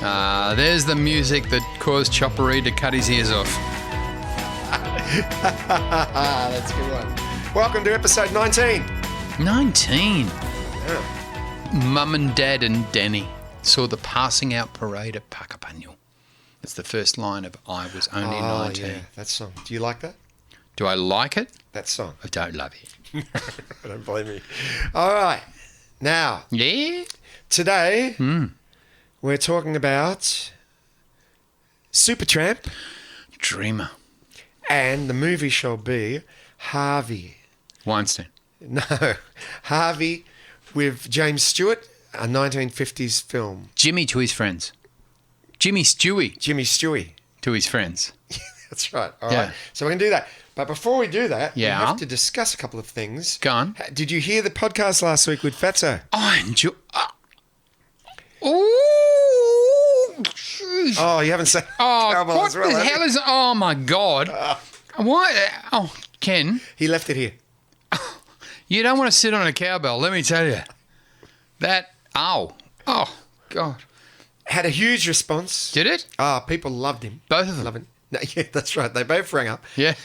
There's the music that caused Choppery to cut his ears off. That's a good one. Welcome to episode 19. 19. Yeah. Mum and Dad and Danny saw the passing out parade at Puckapunyal. That's the first line of I Was Only 19. Yeah, that song. Do you like that? Do I like it? That song. I don't love it. I don't blame you. All right. Now, Yeah? today we're talking about Supertramp, Dreamer. and the movie shall be Harvey. Weinstein. No, Harvey with James Stewart, a 1950s film. Jimmy to his friends. Jimmy Stewie Jimmy Stewie. to his friends. That's right. All Yeah. right. So we can do that. But before we do that, Yeah. we have to discuss a couple of things. Go on. Did you hear the podcast last week with Fatso? I enjoy... Oh, jeez. Oh, you haven't said Oh, Cowbell what as well, the have hell you? is... Oh, my God. Why... Oh, Ken, He left it here. you don't want to sit on a cowbell, let me tell you. That... Oh, God. Had a huge response. Did it? People loved him. Both of them? Love him. No, yeah, that's right. They both rang up. Yeah.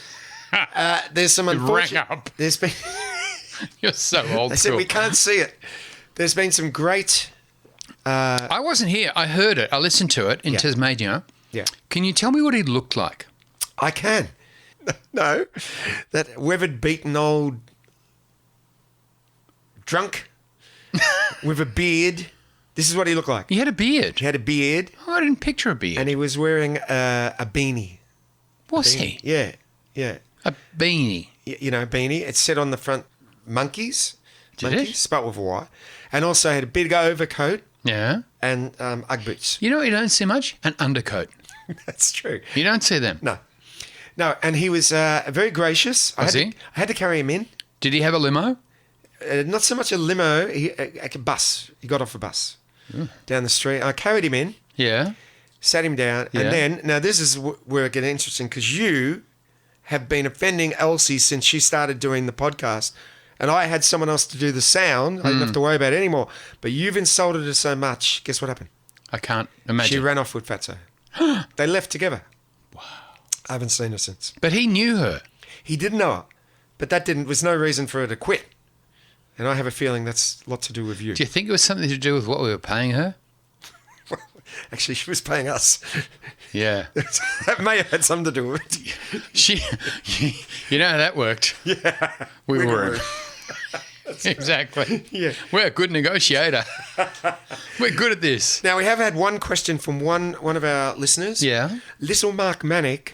There's some Rang unfortunate... up. There's been... You're so old They said school. we can't see it. There's been some great... I wasn't here. I heard it. I listened to it in Yeah. Tasmania. Yeah. Can you tell me what he looked like? I can. No. That weathered, beaten old drunk with a beard. This is what he looked like. He had a beard. He had a beard Oh, I didn't picture a beard. and he was wearing a beanie. Was he? Yeah. Yeah. A beanie. You know, beanie. It said on the front, monkeys. Did it? monkeys, spelt with a Y. And also had a big overcoat Yeah. and Ugg boots. You know what you don't see much? An undercoat. That's true. You don't see them. No, and he was very gracious. Was he? I had to carry him in. Did he have a limo? Not so much a limo, like a bus. He got off a bus down the street. I carried him in, Yeah. sat him down, Yeah. and then, now this is where it gets interesting because you have been offending Elsie since she started doing the podcast, and I had someone else to do the sound. I didn't have to worry about it anymore. But you've insulted her so much. Guess what happened? I can't imagine. She ran off with Fatso. They left together. Wow. I haven't seen her since. But he knew her. He didn't know her, but that was no reason for her to quit. And I have a feeling that's a lot to do with you. Do you think it was something to do with what we were paying her? Actually, she was paying us. Yeah. That may have had something to do with it. You know how that worked. Yeah. We We weren't. were. Exactly. Yeah. We're a good negotiator. We're good at this. Now, we have had one question from one of our listeners. Yeah. Little Mark Manick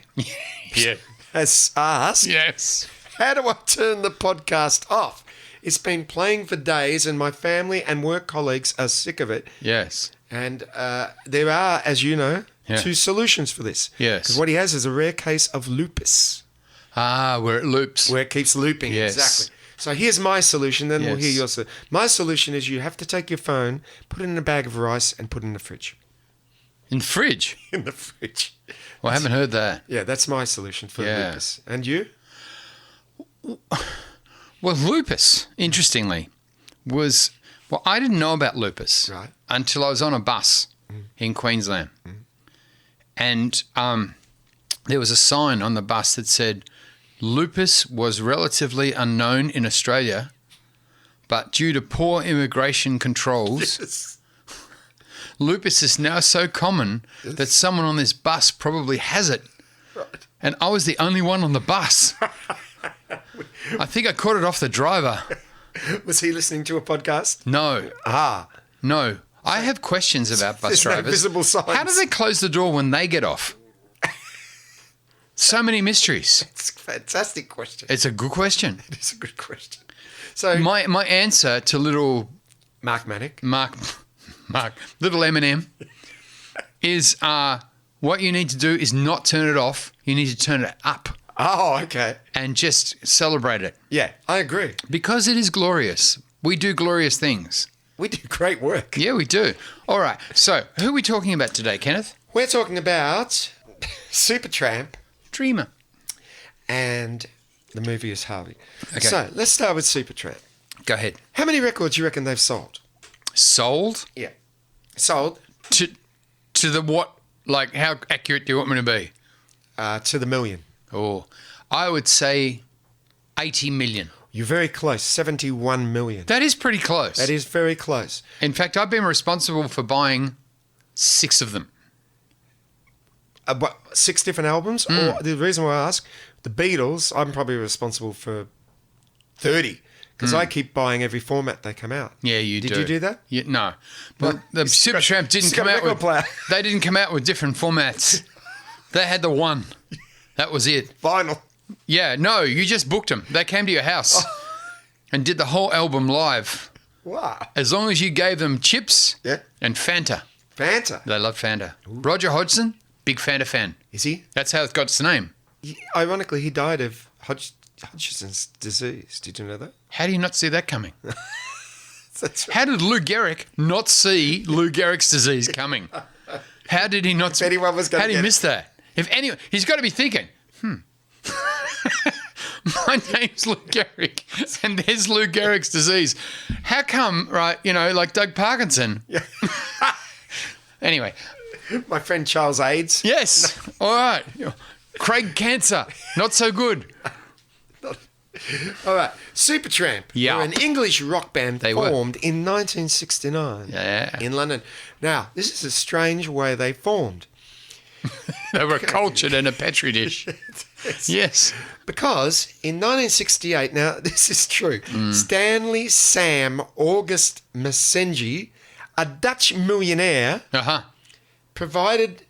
Yeah. has asked, Yes. how do I turn the podcast off? It's been playing for days and my family and work colleagues are sick of it. Yes. And there are, as you know, Yeah. 2 solutions for this. Yes. Because what he has is a rare case of lupus, Where it loops. where it keeps looping. Yes. Exactly. So here's my solution, then we'll Yes. hear yours. My solution is you have to take your phone, put it in a bag of rice, and put it in the fridge. In fridge. In the fridge. Well, I haven't heard that. Yeah, that's my solution for Yeah. lupus. And you? Well, lupus, interestingly, was... Well, I didn't know about lupus Right. until I was on a bus in Queensland. And there was a sign on the bus that said, lupus was relatively unknown in Australia, but due to poor immigration controls, Yes. lupus is now so common that someone on this bus probably has it. Right. And I was the only one on the bus. I think I caught it off the driver. Was he listening to a podcast? No, no. I have questions about bus There's no drivers. visible signs. How do they close the door when they get off? So many mysteries. It's a fantastic question. It's a good question. It is a good question. So, My answer to little Mark Manick. little Eminem is what you need to do is not turn it off. You need to turn it up Oh, okay. and just celebrate it Yeah, I agree. because it is glorious. We do glorious things. We do great work. Yeah, we do. All right. So who are we talking about today, Kenneth? We're talking about Supertramp, Dreamer. and the movie is Harvey. Okay. So let's start with Supertramp. Go ahead. How many records do you reckon they've sold? Sold Yeah. Sold. to To the what? Like, how accurate do you want me to be? To the million. Oh, I would say 80 million. You're very close. 71 million. That is pretty close. That is very close. In fact, I've been responsible for buying 6 of them. What, 6 different albums? Or the reason why I ask, the Beatles, I'm probably responsible for 30 because I keep buying every format they come out. Yeah, you do. Did you do that? Yeah, no. But the Supertramp didn't He's got come a out record with... player. They didn't come out with different formats. They had the one. That was it. Vinyl. Yeah, no, you just booked them. They came to your house and did the whole album live. Wow. As long as you gave them chips Yeah. and Fanta. Fanta. They love Fanta. Roger Hodgson, big Fanta fan. Is he? That's how it got its name. Ironically, he died of Hodgkin's disease. Did you know that? How do you not see that coming? That's right. How did Lou Gehrig not see Lou Gehrig's disease coming? How did he not see? anyone was gonna How did he get miss that? If anyone, he's got to be thinking, my name's Lou Gehrig, and there's Lou Gehrig's disease. How come, right? You know, like Doug Parkinson. Yeah. Anyway, My friend Charles AIDS. yes, all right. Craig Cancer, not so good. All right. Supertramp. Yeah. They're an English rock band They were. formed in 1969 Yeah. in London. Now, this is a strange way they formed. They were cultured in a petri dish. Yes. Because in 1968, now this is true, Stanley Sam August Messengi, a Dutch millionaire, Uh-huh. provided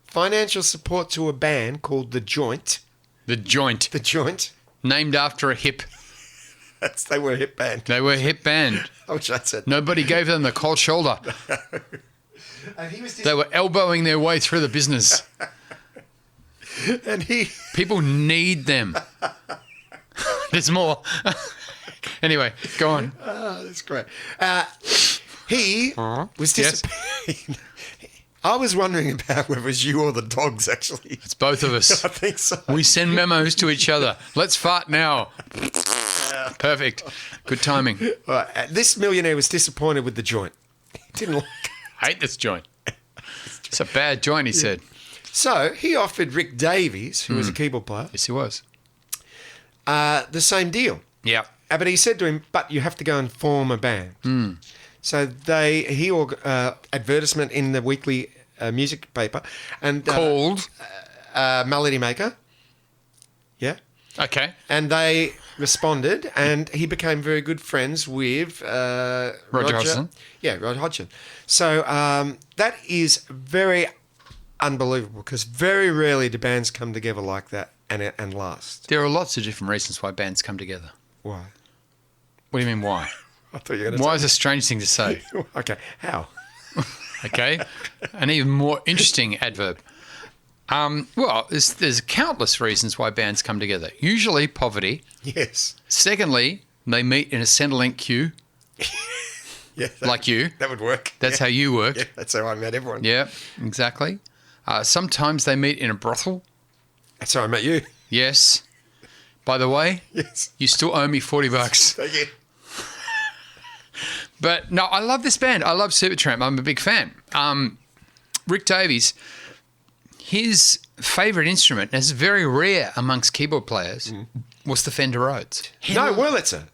financial support to a band called The Joint. The Joint, The Joint. named after a hip. They were a hit band. They were a hip band. I wish I'd said. Nobody gave them the cold shoulder. And he was They were elbowing their way through the business. and he People need them. There's more. Anyway, go on. oh, that's great. He was Yes. disappointed. I was wondering about whether it was you or the dogs, actually. It's both of us. I think so. We send memos to each other. Let's fart now. Perfect. Good timing. All right, this millionaire was disappointed with The Joint. He didn't like it. Hate this joint. It's a bad joint, he said. So he offered Rick Davies, who was a keyboard player, Yes, he was. the same deal. Yeah. But he said to him, but you have to go and form a band. So advertisement in the weekly music paper and Called. Melody Maker. Yeah. Okay. And they responded, and he became very good friends with Roger Hodgson. Yeah, Rod Hodgson. So that is very unbelievable because very rarely do bands come together like that and last. There are lots of different reasons why bands come together. Why? What do you mean, why? I thought you were going Why is a strange thing to say? to Okay, how? Okay. An even more interesting adverb. Well, there's countless reasons why bands come together. Usually poverty. Yes. Secondly, they meet in a Centrelink queue, Yeah. like you. That would work. That's how you work. Yeah, that's how I met everyone. Yeah, exactly. Sometimes they meet in a brothel. That's how I met you. Yes. By the way, Yes. you still owe me $40. Thank you. But no, I love this band. I love Supertramp. I'm a big fan. Rick Davies, his favourite instrument, and it's very rare amongst keyboard players, was the Fender Rhodes. No, Wurlitzer.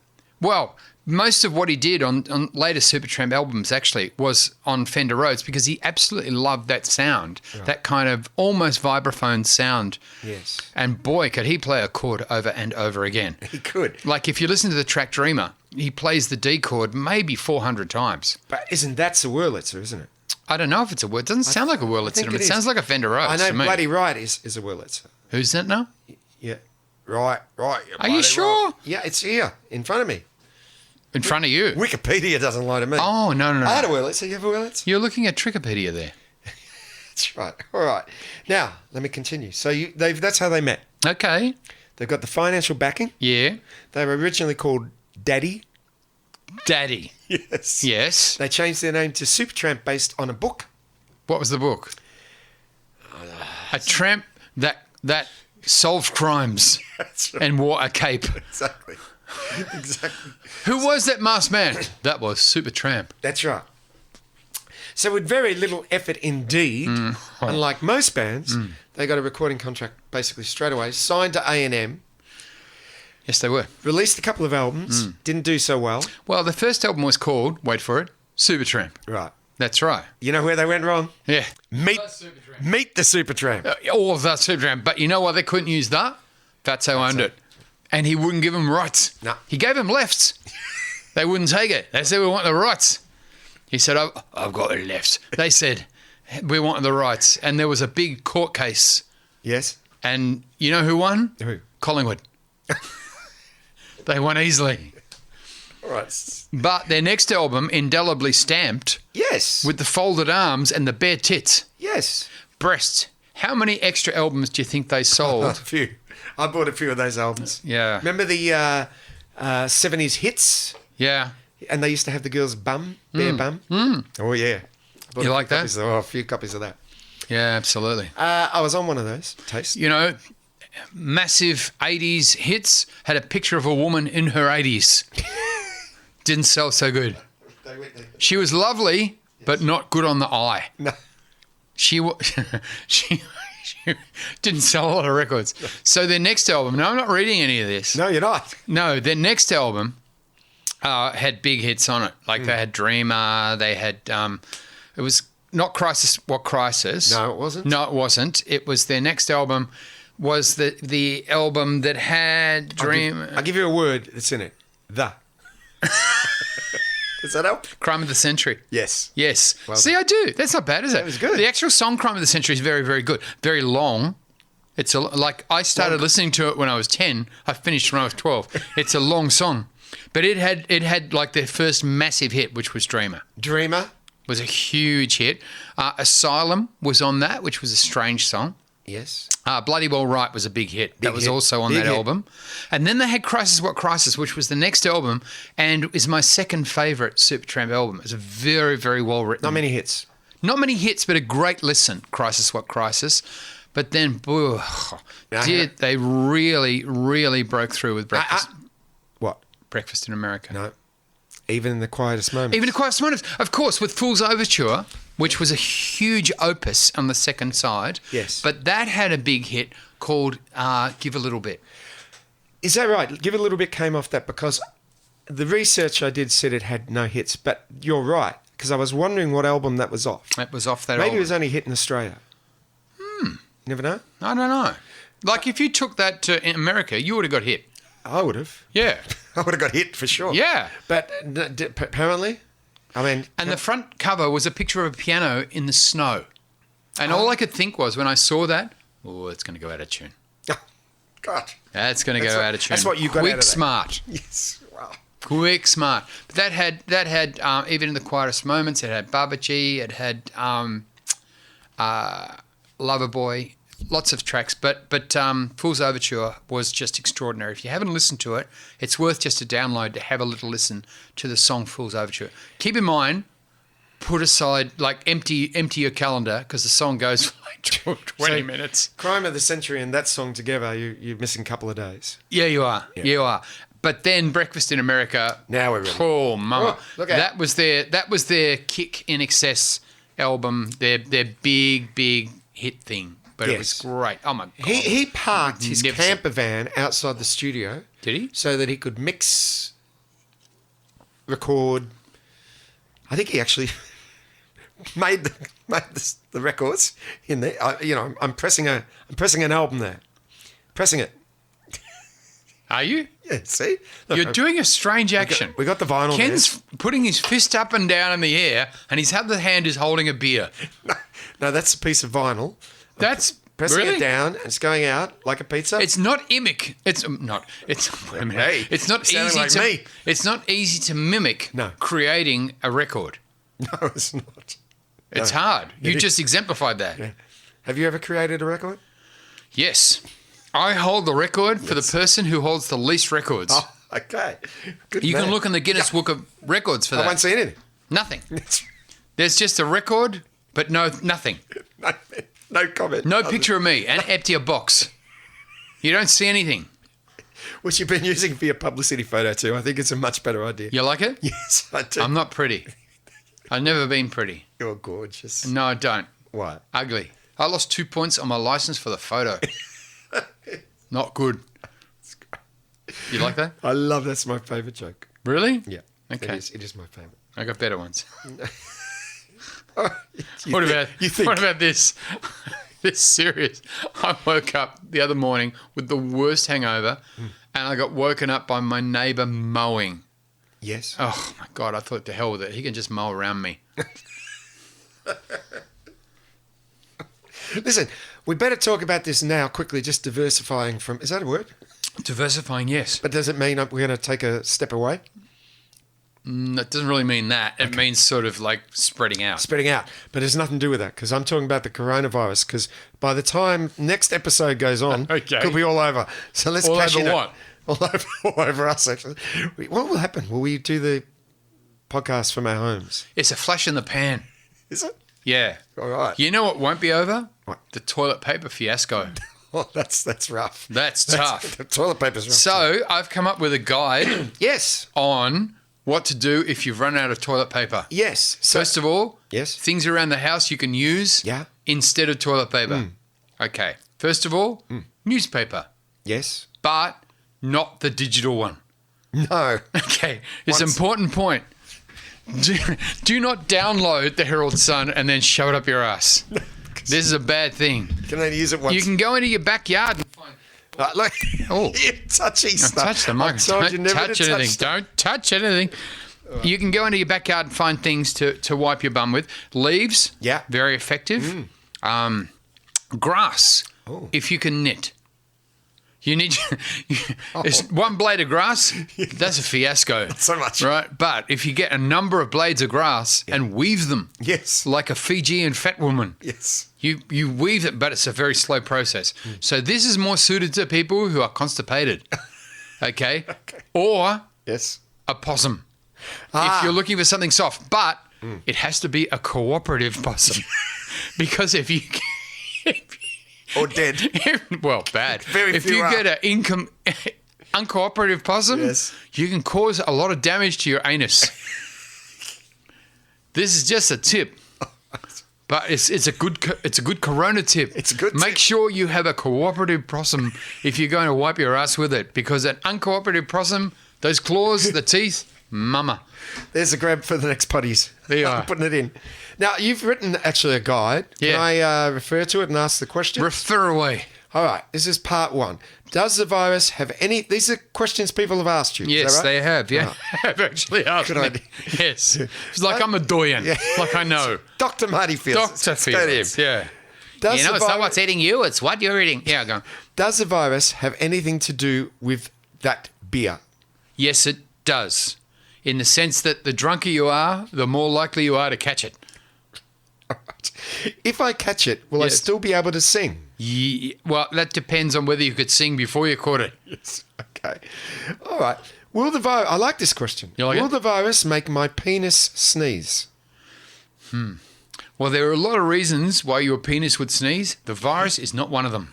Well, most of what he did on later Supertramp albums actually was on Fender Rhodes because he absolutely loved that sound, that kind of almost vibraphone sound. Yes. And boy, could he play a chord over and over again. He could. Like if you listen to the track Dreamer, he plays the D chord maybe 400 times. But that's a Wurlitzer, isn't it? I don't know if it's a word. It doesn't sound like a Wurlitzer think to me. it It is. sounds like a Fender Rhodes I know to me. Bloody Right is a Wurlitzer. Who's that now? Yeah. Right. Are you bloody sure? right. Yeah, it's here in front of me. In front of you. Wikipedia doesn't lie to me. Oh, no. I had a Wurlitzer. You have a Wurlitzer? You're looking at Trickopedia there. That's right. All right. Now, let me continue. So that's how they met. Okay. They've got the financial backing. Yeah. They were originally called Daddy. Daddy. Yes. Yes. They changed their name to Supertramp based on a book. What was the book? A tramp that solved crimes That's right. and wore a cape. Exactly. Exactly. Who was that masked man? That was Supertramp. That's right. So with very little effort indeed, unlike most bands, they got a recording contract basically straight away, signed to A&M, Yes, they were. released a couple of albums, didn't do so well. Well, the first album was called, wait for it, Supertramp. Right. That's right. You know where they went wrong? Yeah. Meet the Supertramp. Or the Supertramp. But you know why they couldn't use that? Fatso owned it. And he wouldn't give them rights. No. He gave them lefts. They wouldn't take it. They said, we want the rights. He said, I've got the lefts. They said, we want the rights. And there was a big court case. Yes. And you know who won? Who? Collingwood. They won easily. All right. But their next album, indelibly stamped, Yes. with the folded arms and the bare tits, Yes. breasts. How many extra albums do you think they A sold? few. I bought a few of those albums. Yeah. Remember the 70s hits? Yeah. And they used to have the girl's bum, bare bum. Oh, yeah. I bought You a like few that? copies a few copies of that. Yeah, absolutely. I was on one of those. Taste. You know, massive 80s hits had a picture of a woman in her 80s. Didn't sell so good. She was lovely, but not good on the eye. No. She didn't sell a lot of records. So their next album, no, I'm not reading any of this. No, you're not. No, their next album had big hits on it. Like they had Dreamer, they had, it was not Crisis, What Crisis? No, it wasn't. No, it wasn't. It was their next album was the album that had Dream. I'll give you a word that's in it. The. Does that help? Crime of the Century. Yes. Yes. Well See, I do. That's not bad, is it? That was good. The actual song Crime of the Century is very, very good. Very long. It's like I started listening to it when I was 10. I finished when I was 12. It's a long song. But it had like their first massive hit, which was Dreamer. Dreamer. Was a huge hit. Asylum was on that, which was a strange song. Yes. Bloody Well Right was a big hit. That was hit. also on Big that hit. album. And then they had Crisis What Crisis, which was the next album and is my second favourite Supertramp album. It's a very, very well written. Not many hits. Not many hits, but a great listen, Crisis What Crisis. But then, they really, really broke through with Breakfast, What? Breakfast in America. No. Even in the quietest moments. Even the quietest moments, of course, with Fool's Overture, which was a huge opus on the second side. Yes. But that had a big hit called Give a Little Bit. Is that right? Give a Little Bit came off that because the research I did said it had no hits. But you're right, because I was wondering what album that was off. That was off that Maybe album. it was only hit in Australia. Never know. I don't know. Like if you took that to America, you would have got hit. I would have. Yeah. I would have got hit for sure. Yeah. But apparently, I mean... And the front cover was a picture of a piano in the snow. And all I could think was when I saw that, oh, it's going to go out of tune. God. That's going to go out of tune. That's what you got Quick, out of that. smart. Yes. Wow. Quick, smart. But that had even in the quietest moments, it had Babaji, it had Loverboy, lots of tracks. But Fool's Overture was just extraordinary. If you haven't listened to it, it's worth just a download to have a little listen to the song Fool's Overture. Keep in mind, put aside, like empty your calendar because the song goes for like 20 minutes. Crime of the Century and that song together, you're missing a couple of days. Yeah, you are. Yeah. You are. But then Breakfast in America. Now we're ready. Oh, mama. Oh, look out. That was their Kick in Excess album, their big hit thing. But it was Yes. great. Oh my god. He parked his Magnificent. camper van outside the studio. Did he? So that he could mix, record. I think he actually made the records in there. I'm pressing an album there, pressing it. Are you? Yeah, see, Look, You're doing a strange action. we got the vinyl. Ken's putting his fist up and down in the air, and his other hand is holding a beer. No, that's a piece of vinyl. That's Pressing really? it down, and it's going out like a pizza. It's not imic. It's not. It's. Wait a minute. Hey, it's not sounding easy like to. me. It's not easy to mimic. No. Creating a record. No, it's not. It's No. hard. You It is. just exemplified that. Yeah. Have you ever created a record? Yes. I hold the record for the person who holds the least records. Oh, okay. Good You man. can look in the Guinness Book of Records for I that. won't see anything. Nothing. There's just a record, but nothing. No comment. No picture of me, and empty a box. You don't see anything. Which you've been using for your publicity photo too. I think it's a much better idea. You like it? Yes, I do. I'm not pretty. I've never been pretty. You're gorgeous. No, I don't. What? Ugly. I lost 2 points on my license for the photo. Not good. You like that? I love that's my favourite joke. Really? Yeah. Okay. It is my favourite. I got better ones. You What think? about this? This serious. I woke up the other morning with the worst hangover, and I got woken up by my neighbour mowing. Yes. Oh my God! I thought, to hell with it. He can just mow around me. Listen, we better talk about this now quickly, just diversifying from... Is that a word? Diversifying, yes. But does it mean we're going to take a step away? That doesn't really mean that. It means sort of like spreading out. Spreading out. But it has nothing to do with that, because I'm talking about the coronavirus, because by the time next episode goes on, Okay. it could be all over. So let's All cash over in. what? All over us, actually. What will happen? Will we do the podcast from our homes? It's a flash in the pan. Is it? Yeah. All right. You know what won't be over? What? The toilet paper fiasco. Oh, that's rough. That's tough. The toilet paper's rough. So I've come up with a guide Yes. on what to do if you've run out of toilet paper. Yes. So, First of all, yes. things around the house you can use Yeah. instead of toilet paper. Okay. First of all, newspaper, Yes. but not the digital one. No. Okay. It's an Once- important point. Do not download the Herald Sun and then shove it up your ass. This is a bad thing. Can only use it once. You can go into your backyard and find... Look. Oh. Touchy Don't stuff. touch the I mic. told you Don't never touch to touch anything. stuff. Don't touch anything. You can go into your backyard and find things to wipe your bum with. Leaves, Yeah. very effective. Grass, Oh. if you can knit. You need it's one blade of grass. That's a fiasco. So much. right? But if you get a number of blades of grass and weave them Yes. like a Fijian fat woman, Yes. you weave it, but it's a very slow process. So this is more suited to people who are constipated, okay? Or Yes. a possum. Ah. If you're looking for something soft, but it has to be a cooperative possum, because if you Or dead. well, bad. Very if few you are. get an uncooperative possum, Yes. you can cause a lot of damage to your anus. This is just a tip. But it's a good corona tip. It's a good Make tip. sure you have a cooperative possum if you're going to wipe your ass with it, because an uncooperative possum, those claws, the teeth, mama. There's a grab for the next putties. There you I'm are. putting it in. Now, you've written actually a guide. Yeah. Can I refer to it and ask the question? Refer away. All right. This is part one. Does the virus have any... These are questions people have asked you. Yes, is that right? they have. Yeah, have actually asked Good me. idea. Yes, it's like I'm a doyen. Yeah. Like I know. Dr. Marty Fields. Doctor Let's go to him. Fields. Yeah. Does, You know, the it's not virus, what's eating you; it's what you're eating. Yeah, go on. does the virus have anything to do with that beer? Yes, it does. In the sense that the drunker you are, the more likely you are to catch it. All right. If I catch it, will I Yes. still be able to sing? Well, that depends on whether you could sing before you caught it. Yes. Okay. All right. Will the virus... I like this question. You like will it? the virus make my penis sneeze? Well, there are a lot of reasons why your penis would sneeze. The virus is not one of them.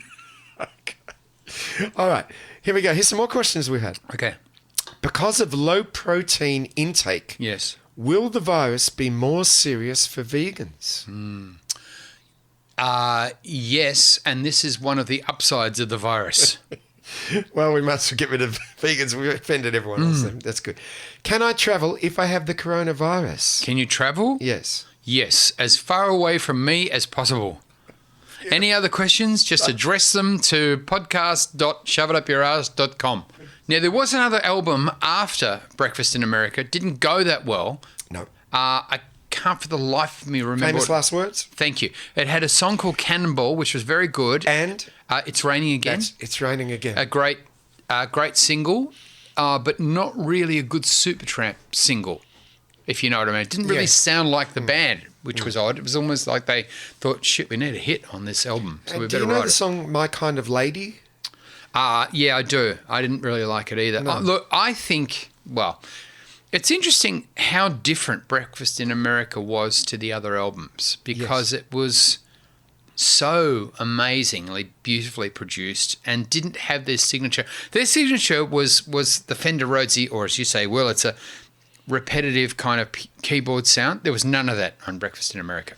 All right. Here we go. Here's some more questions we had. Okay. Because of low protein intake, Yes. will the virus be more serious for vegans? Yes, and this is one of the upsides of the virus. Well, we must get rid of vegans. We offended everyone else. Then. That's good. Can I travel if I have the coronavirus? Can you travel? Yes. Yes, as far away from me as possible. Any other questions? Just address them to podcast.shoveitupyourass.com. Now, there was another album after Breakfast in America. Didn't go that well. No. I can't for the life of me remember. Famous last words? Thank you. It had a song called Cannonball, which was very good. And It's Raining Again. it's raining again. A great single, but not really a good Supertramp single, if you know what I mean. It didn't really Yeah. sound like the band, which was odd. It was almost like they thought, shit, we need a hit on this album, so we And do better you know write the it. song My Kind of Lady? Yeah, I do. I didn't really like it either. No. Look, I think, well, it's interesting how different Breakfast in America was to the other albums, because it was so amazingly beautifully produced and didn't have their signature. Their signature was the Fender Rhodesy, or as you say, well, it's a repetitive kind of keyboard sound. There was none of that on Breakfast in America.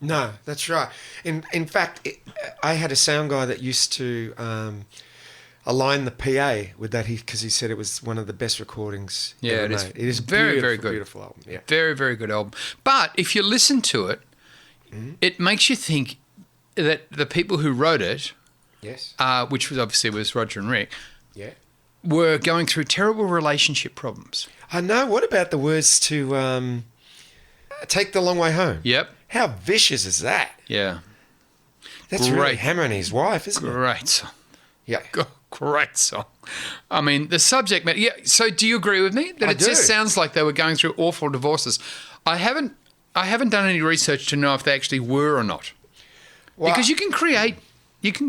No, that's right. In fact, I had a sound guy that used to align the PA with that because he said it was one of the best recordings ever made. It is very, very good. Beautiful album. Yeah. Very, very good album. But if you listen to it, it makes you think that the people who wrote it, Yes. which was Roger and Rick, Yeah. were going through terrible relationship problems. I know. What about the words to Take the Long Way Home? Yep. How vicious is that? Yeah. That's really hammering his wife, isn't it? Great song. Yeah. Great song. I mean, the subject matter. Yeah. So, do you agree with me that it just sounds like they were going through awful divorces? I haven't done any research to know if they actually were or not. Well, because you can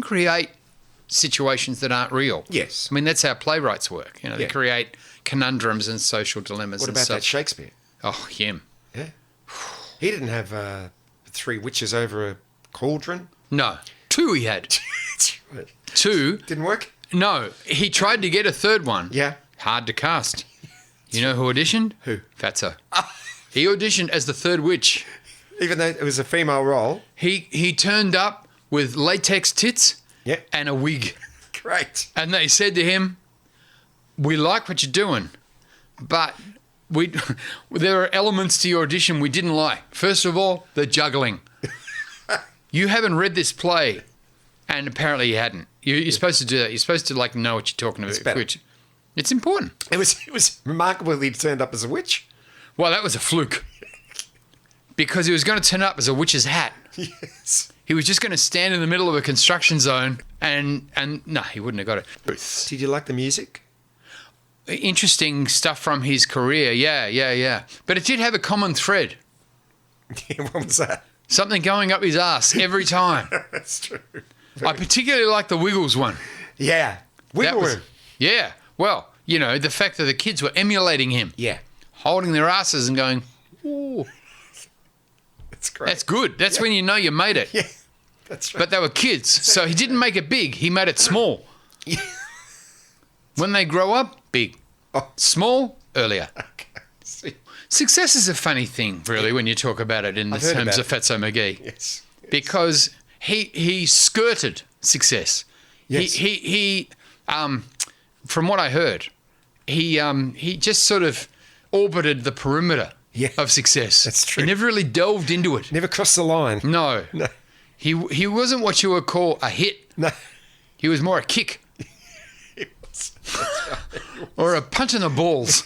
create situations that aren't real. Yes. I mean, that's how playwrights work. You know, they create conundrums and social dilemmas. What about that Shakespeare? Oh, him. Yeah. He didn't have 3 witches over a cauldron. No. 2 he had. 2. Didn't work? No. He tried to get a 3rd one. Yeah. Hard to cast. You know who auditioned? Who? Fatso. He auditioned as the 3rd witch. Even though it was a female role. He turned up with latex tits and a wig. Great. And they said to him, "We like what you're doing, but there are elements to your audition we didn't like. First of all, the juggling. You haven't read this play." And apparently you hadn't. You're supposed to do that. You're supposed to know what you're talking about. Which, it's important. It was remarkable that he turned up as a witch. Well, that was a fluke. Because he was going to turn up as a witch's hat. Yes. He was just going to stand in the middle of a construction zone and no, he wouldn't have got it. Did you like the music? Interesting stuff from his career. Yeah. But it did have a common thread. What was that? Something going up his ass every time. That's true. I particularly like the Wiggles one. Yeah. Wiggle. Yeah. Well, the fact that the kids were emulating him. Yeah. Holding their asses and going, ooh. That's great. That's good. That's when you know you made it. Yeah. That's right. But they were kids, so he didn't make it big. He made it small. Yeah. When they grow up, big. Oh. Small, earlier. Okay. Success is a funny thing, really, when you talk about it in the terms of Fatso McGee. Yes. Because he skirted success. Yes. He from what I heard, he just sort of orbited the perimeter of success. That's true. He never really delved into it. Never crossed the line. No. He wasn't what you would call a hit. No. He was more a kick. Or a punch in the balls.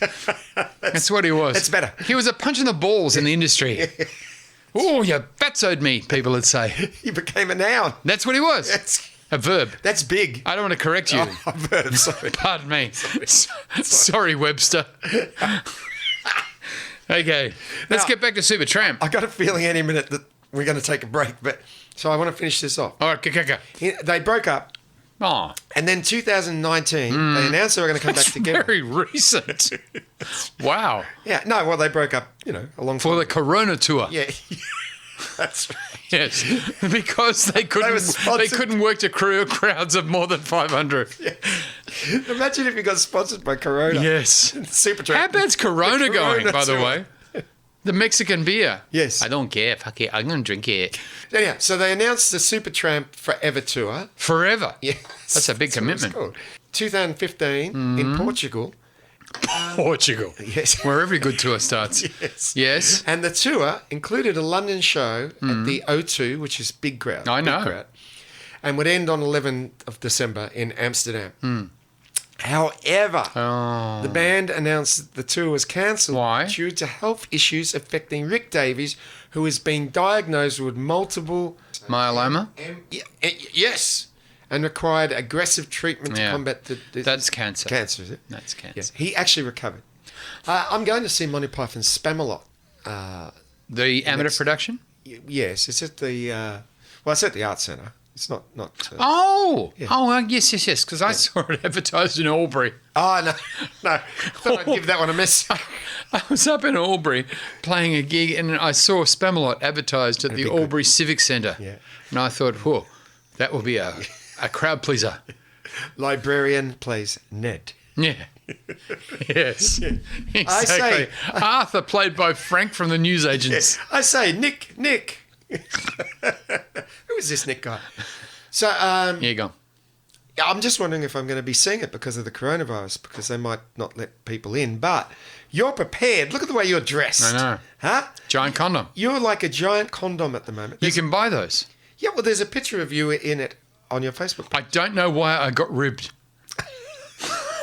That's what he was. That's better. He was a punch in the balls in the industry. Oh, you fatsoed me, people would say. He became a noun. That's what he was. A verb. That's big. I don't want to correct you. Oh, a verb, sorry. Pardon me. Sorry, Webster. Okay, let's get back to Supertramp. I got a feeling any minute that we're going to take a break, so I want to finish this off. All right, go. They broke up. Oh. And then 2019, they announced they were going to come back together. Very recent. Wow. Yeah, no, well, they broke up, a long time For the ago. Corona tour. Yeah, that's right. Yes, because they couldn't work to crowds of more than 500. Yeah. Imagine if you got sponsored by Corona. Yes. Supertramp. How bad's Corona going, by the tour. way? The Mexican beer. Yes. I don't care. Fuck it. I'm going to drink it. Anyhow, so they announced the Supertramp Forever Tour. Forever? Yeah. That's a big commitment. 2015 in Portugal. Portugal. Yes. Where every good tour starts. Yes. And the tour included a London show at the O2, which is big crowd. I know. Big crowd, and would end on 11th of December in Amsterdam. However, the band announced that the tour was cancelled due to health issues affecting Rick Davies, who has been diagnosed with multiple myeloma. Yes, and required aggressive treatment to combat the That's cancer. Cancer, is it? That's cancer. Yeah, he actually recovered. I'm going to see Monty Python's Spamalot. The amateur production? Yes, it's at the it's at the Art Centre. It's not. Yes. Because I saw it advertised in Albury. Oh no! I thought I'd give that one a miss. I was up in Albury playing a gig, and I saw Spamalot advertised at the Albury Civic Centre. Yeah. And I thought, whoa, that will be a crowd pleaser. Librarian plays Ned. Yeah. Yes. I Exactly. say- Arthur, played by Frank from the Newsagents. I say, Nick. Who is this Nick guy? So, Here you go. I'm just wondering if I'm going to be seeing it because of the coronavirus, because they might not let people in. But you're prepared. Look at the way you're dressed. I know. Huh? Giant condom. You're like a giant condom at the moment. You can buy those. Yeah, well, there's a picture of you in it on your Facebook page. I don't know why I got ribbed.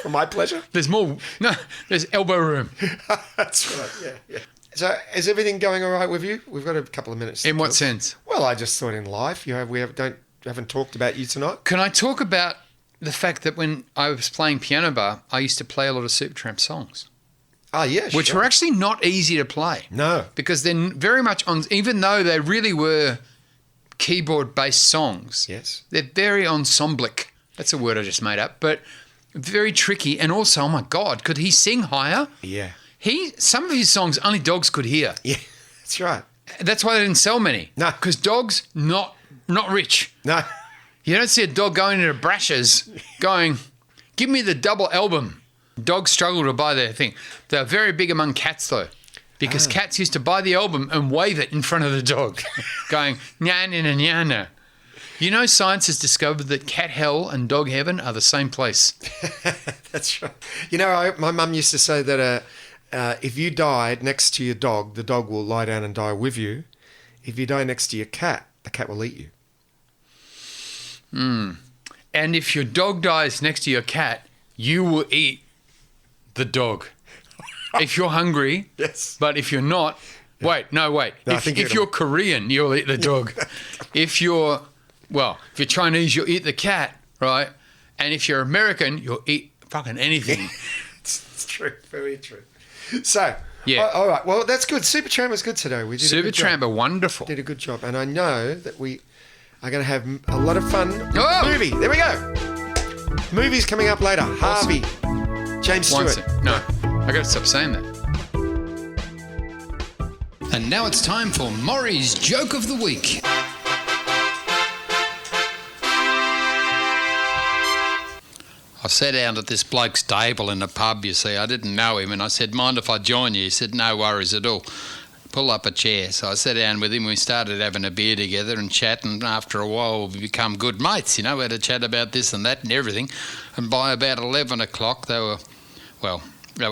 For my pleasure. There's more. No, there's elbow room. That's right. Yeah. So, is everything going all right with you? We've got a couple of minutes. In to what talk. sense? Well, I just thought in life, haven't talked about you tonight. Can I talk about the fact that when I was playing piano bar, I used to play a lot of Supertramp songs, Oh, yeah, which sure. were actually not easy to play. No. Because they're very much on, even though they really were keyboard-based songs, Yes. they're very ensemblic. That's a word I just made up, but very tricky. And also, oh my God, could he sing higher? Yeah. Some of his songs only dogs could hear. Yeah, that's right. That's why they didn't sell many. No. Because dogs, not rich. No. You don't see a dog going into Brash's going, give me the double album. Dogs struggle to buy their thing. They're very big among cats, though, because cats used to buy the album and wave it in front of the dog, going, nya. You know, science has discovered that cat hell and dog heaven are the same place. That's right. You know, my mum used to say that if you died next to your dog, the dog will lie down and die with you. If you die next to your cat, the cat will eat you. And if your dog dies next to your cat, you will eat the dog. If you're hungry, Yes. but if you're not, wait. No, I if think you're Korean, you'll eat the dog. If you're Chinese, you'll eat the cat, right? And if you're American, you'll eat fucking anything. It's true. Very true. So, Yeah. all right. Well, that's good. Supertramp was good today. We did a good Supertramp job. are wonderful. Did a good job. And I know that we are going to have a lot of fun. Oh! Movie. There we go. Movies coming up later. Harvey. James One Stewart. sec. No, I got to stop saying that. And now it's time for Mauries' Joke of the Week. I sat down at this bloke's table in a pub, you see. I didn't know him, and I said, mind if I join you? He said, no worries at all. Pull up a chair. So I sat down with him. We started having a beer together and chatting. And after a while, we become good mates, you know. We had a chat about this and that and everything. And by about 11 o'clock, they were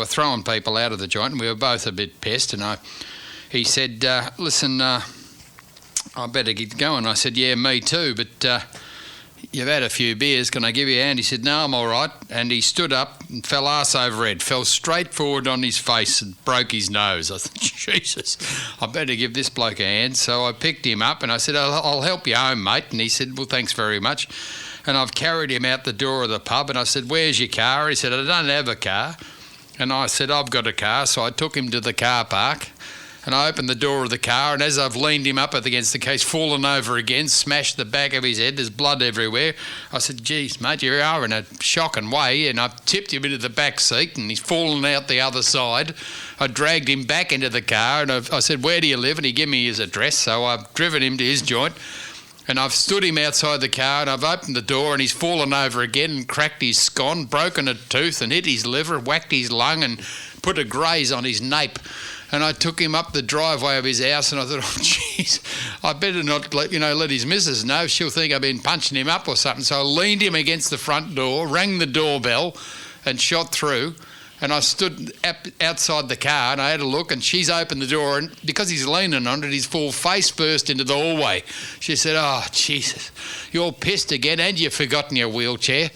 throwing people out of the joint, and we were both a bit pissed. And he said, listen, I better get going. I said, yeah, me too, but you've had a few beers, can I give you a hand? He said, no, I'm all right. And he stood up and fell arse over head, fell straight forward on his face and broke his nose. I thought, Jesus, I better give this bloke a hand. So I picked him up and I said, I'll help you home, mate. And he said, well, thanks very much. And I've carried him out the door of the pub and I said, where's your car? He said, I don't have a car. And I said, I've got a car. So I took him to the car park. And I opened the door of the car, and as I've leaned him up against the case, fallen over again, smashed the back of his head, there's blood everywhere. I said, geez, mate, you are in a shocking way. And I tipped him into the back seat, and he's fallen out the other side. I dragged him back into the car, and I said, where do you live? And he gave me his address, so I've driven him to his joint. And I've stood him outside the car, and I've opened the door, and he's fallen over again and cracked his scone, broken a tooth, and hit his liver, whacked his lung, and put a graze on his nape. And I took him up the driveway of his house, and I thought, oh, jeez, I better not let his missus know. She'll think I've been punching him up or something. So I leaned him against the front door, rang the doorbell, and shot through. And I stood outside the car, and I had a look, and she's opened the door, and because he's leaning on it, his full face burst into the hallway. She said, oh, Jesus, you're pissed again, and you've forgotten your wheelchair.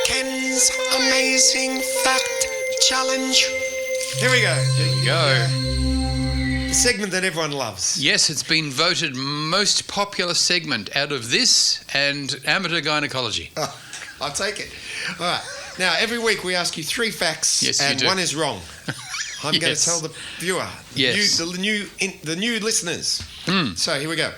Ken's Amazing Fact Challenge. Here we go. There you go. The segment that everyone loves. Yes, it's been voted most popular segment out of this and amateur gynecology. Oh, I'll take it. All right. Now, every week we ask you 3 facts, Yes, you and do. one is wrong. I'm going to Yes. tell the viewer, Yes. the new listeners. So here we go.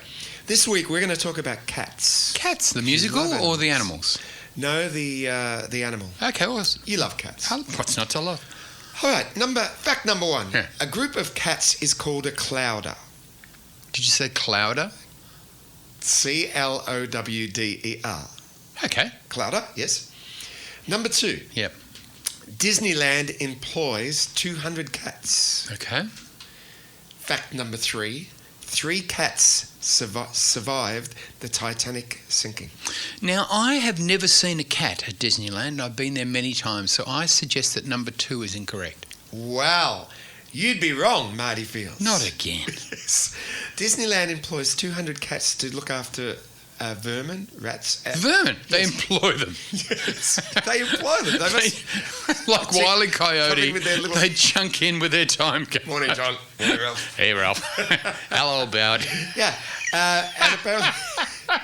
This week we're going to talk about cats. Cats, the musical love or the animals. animals? No, the animal. Okay, well, You love cats. what's not to love? All right. Fact number 1. Yeah. A group of cats is called a clouder. Did you say clouder? Clowder. Okay. Clowder, yes. Number 2. Yep. Disneyland employs 200 cats. Okay. Fact number 3. 3 cats survived the Titanic sinking. Now, I have never seen a cat at Disneyland. I've been there many times, so I suggest that number 2 is incorrect. Wow. You'd be wrong, Marty Fields. Not again. Yes. Disneyland employs 200 cats to look after vermin, rats. Vermin? They employ them. Yes. They employ them. They must... Like Wile E. Coyote, with their little- they chunk in with their time card. Morning, John. Morning, Ralph. Hey, Ralph. Hello, Bowd. Yeah. And apparently...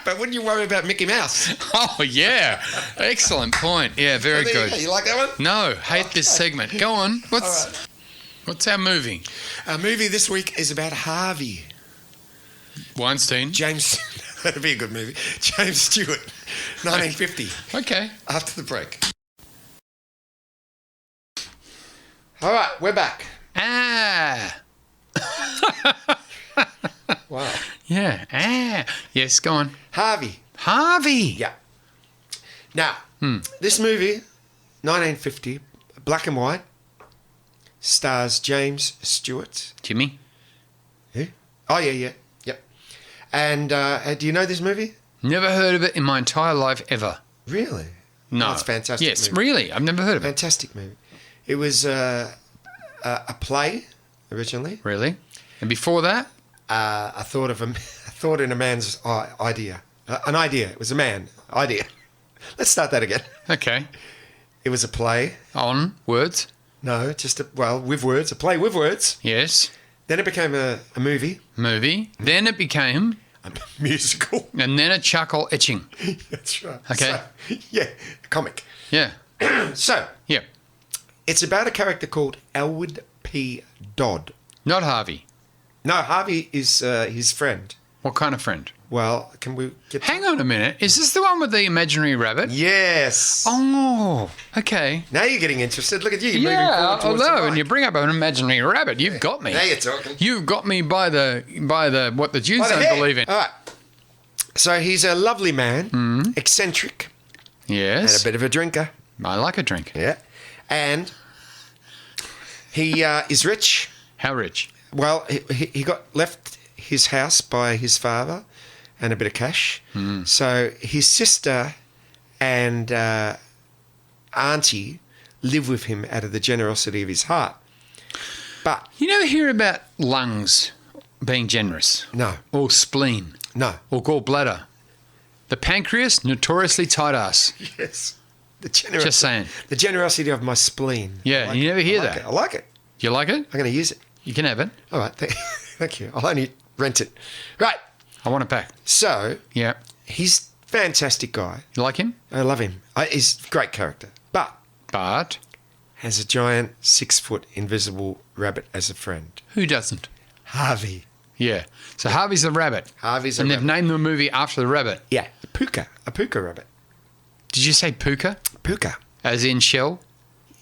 But wouldn't you worry about Mickey Mouse? Oh, yeah. Excellent point. Yeah, very There good. You like that one? No, hate this segment. Go on. What's our movie? Our movie this week is about Harvey. Weinstein. James... That'd be a good movie. James Stewart, 1950. Okay. After the break. All right, we're back. Ah. Wow. Yeah. Ah. Yes, go on. Harvey. Harvey. Yeah. Now, this movie, 1950, black and white, stars James Stewart. Jimmy. Who? Oh, yeah. Yep. And do you know this movie? Never heard of it in my entire life ever. Really? No. Oh, it's a fantastic Yes, movie. really. I've never heard of it. Fantastic movie. It was a play originally. Really? And before that? I thought in a man's idea. An idea. It was a man. Idea. Let's start that again. Okay. It was a play. On words? No, just with words. A play with words. Yes. Then it became a movie. Movie. Then it became... A musical. And then a chuckle etching. That's right. Okay. So, yeah, a comic. Yeah. So, Yeah. it's about a character called Elwood P. Dodd. Not Harvey. No, Harvey is his friend. What kind of friend? Well, can we get... Hang on a minute. Is this the one with the imaginary rabbit? Yes. Oh, okay. Now you're getting interested. Look at you. You're moving Yeah, forward towards the although, mic. and you bring up an imaginary rabbit, you've got me. Now you're talking. You've got me by the what the Jews By the don't hair. believe in. All right. So he's a lovely man, eccentric, and a Yes. bit of a drinker. I like a drink. Yeah. And he is rich. How rich? Well, he got left his house by his father and a bit of cash. So his sister and auntie live with him out of the generosity of his heart. But You never hear about lungs being generous, no, or spleen, no. or gallbladder. The pancreas, notoriously tight ass. Yes. The generosity. Just saying. The generosity of my spleen. Yeah, I like you it. never hear I like that. it. I like it. You like it? I'm going to use it. You can have it. All right. Thank you. I'll only rent it. Right. I want it back. So Yeah. he's a fantastic guy. You like him? I love him. He's a great character. But But has a giant 6-foot invisible rabbit as a friend. who doesn't? Harvey. Yeah. So Harvey's the rabbit. Harvey's a And they've rabbit. named the movie after the rabbit. Yeah. A puka rabbit. Did you say puka? Puka. As in shell?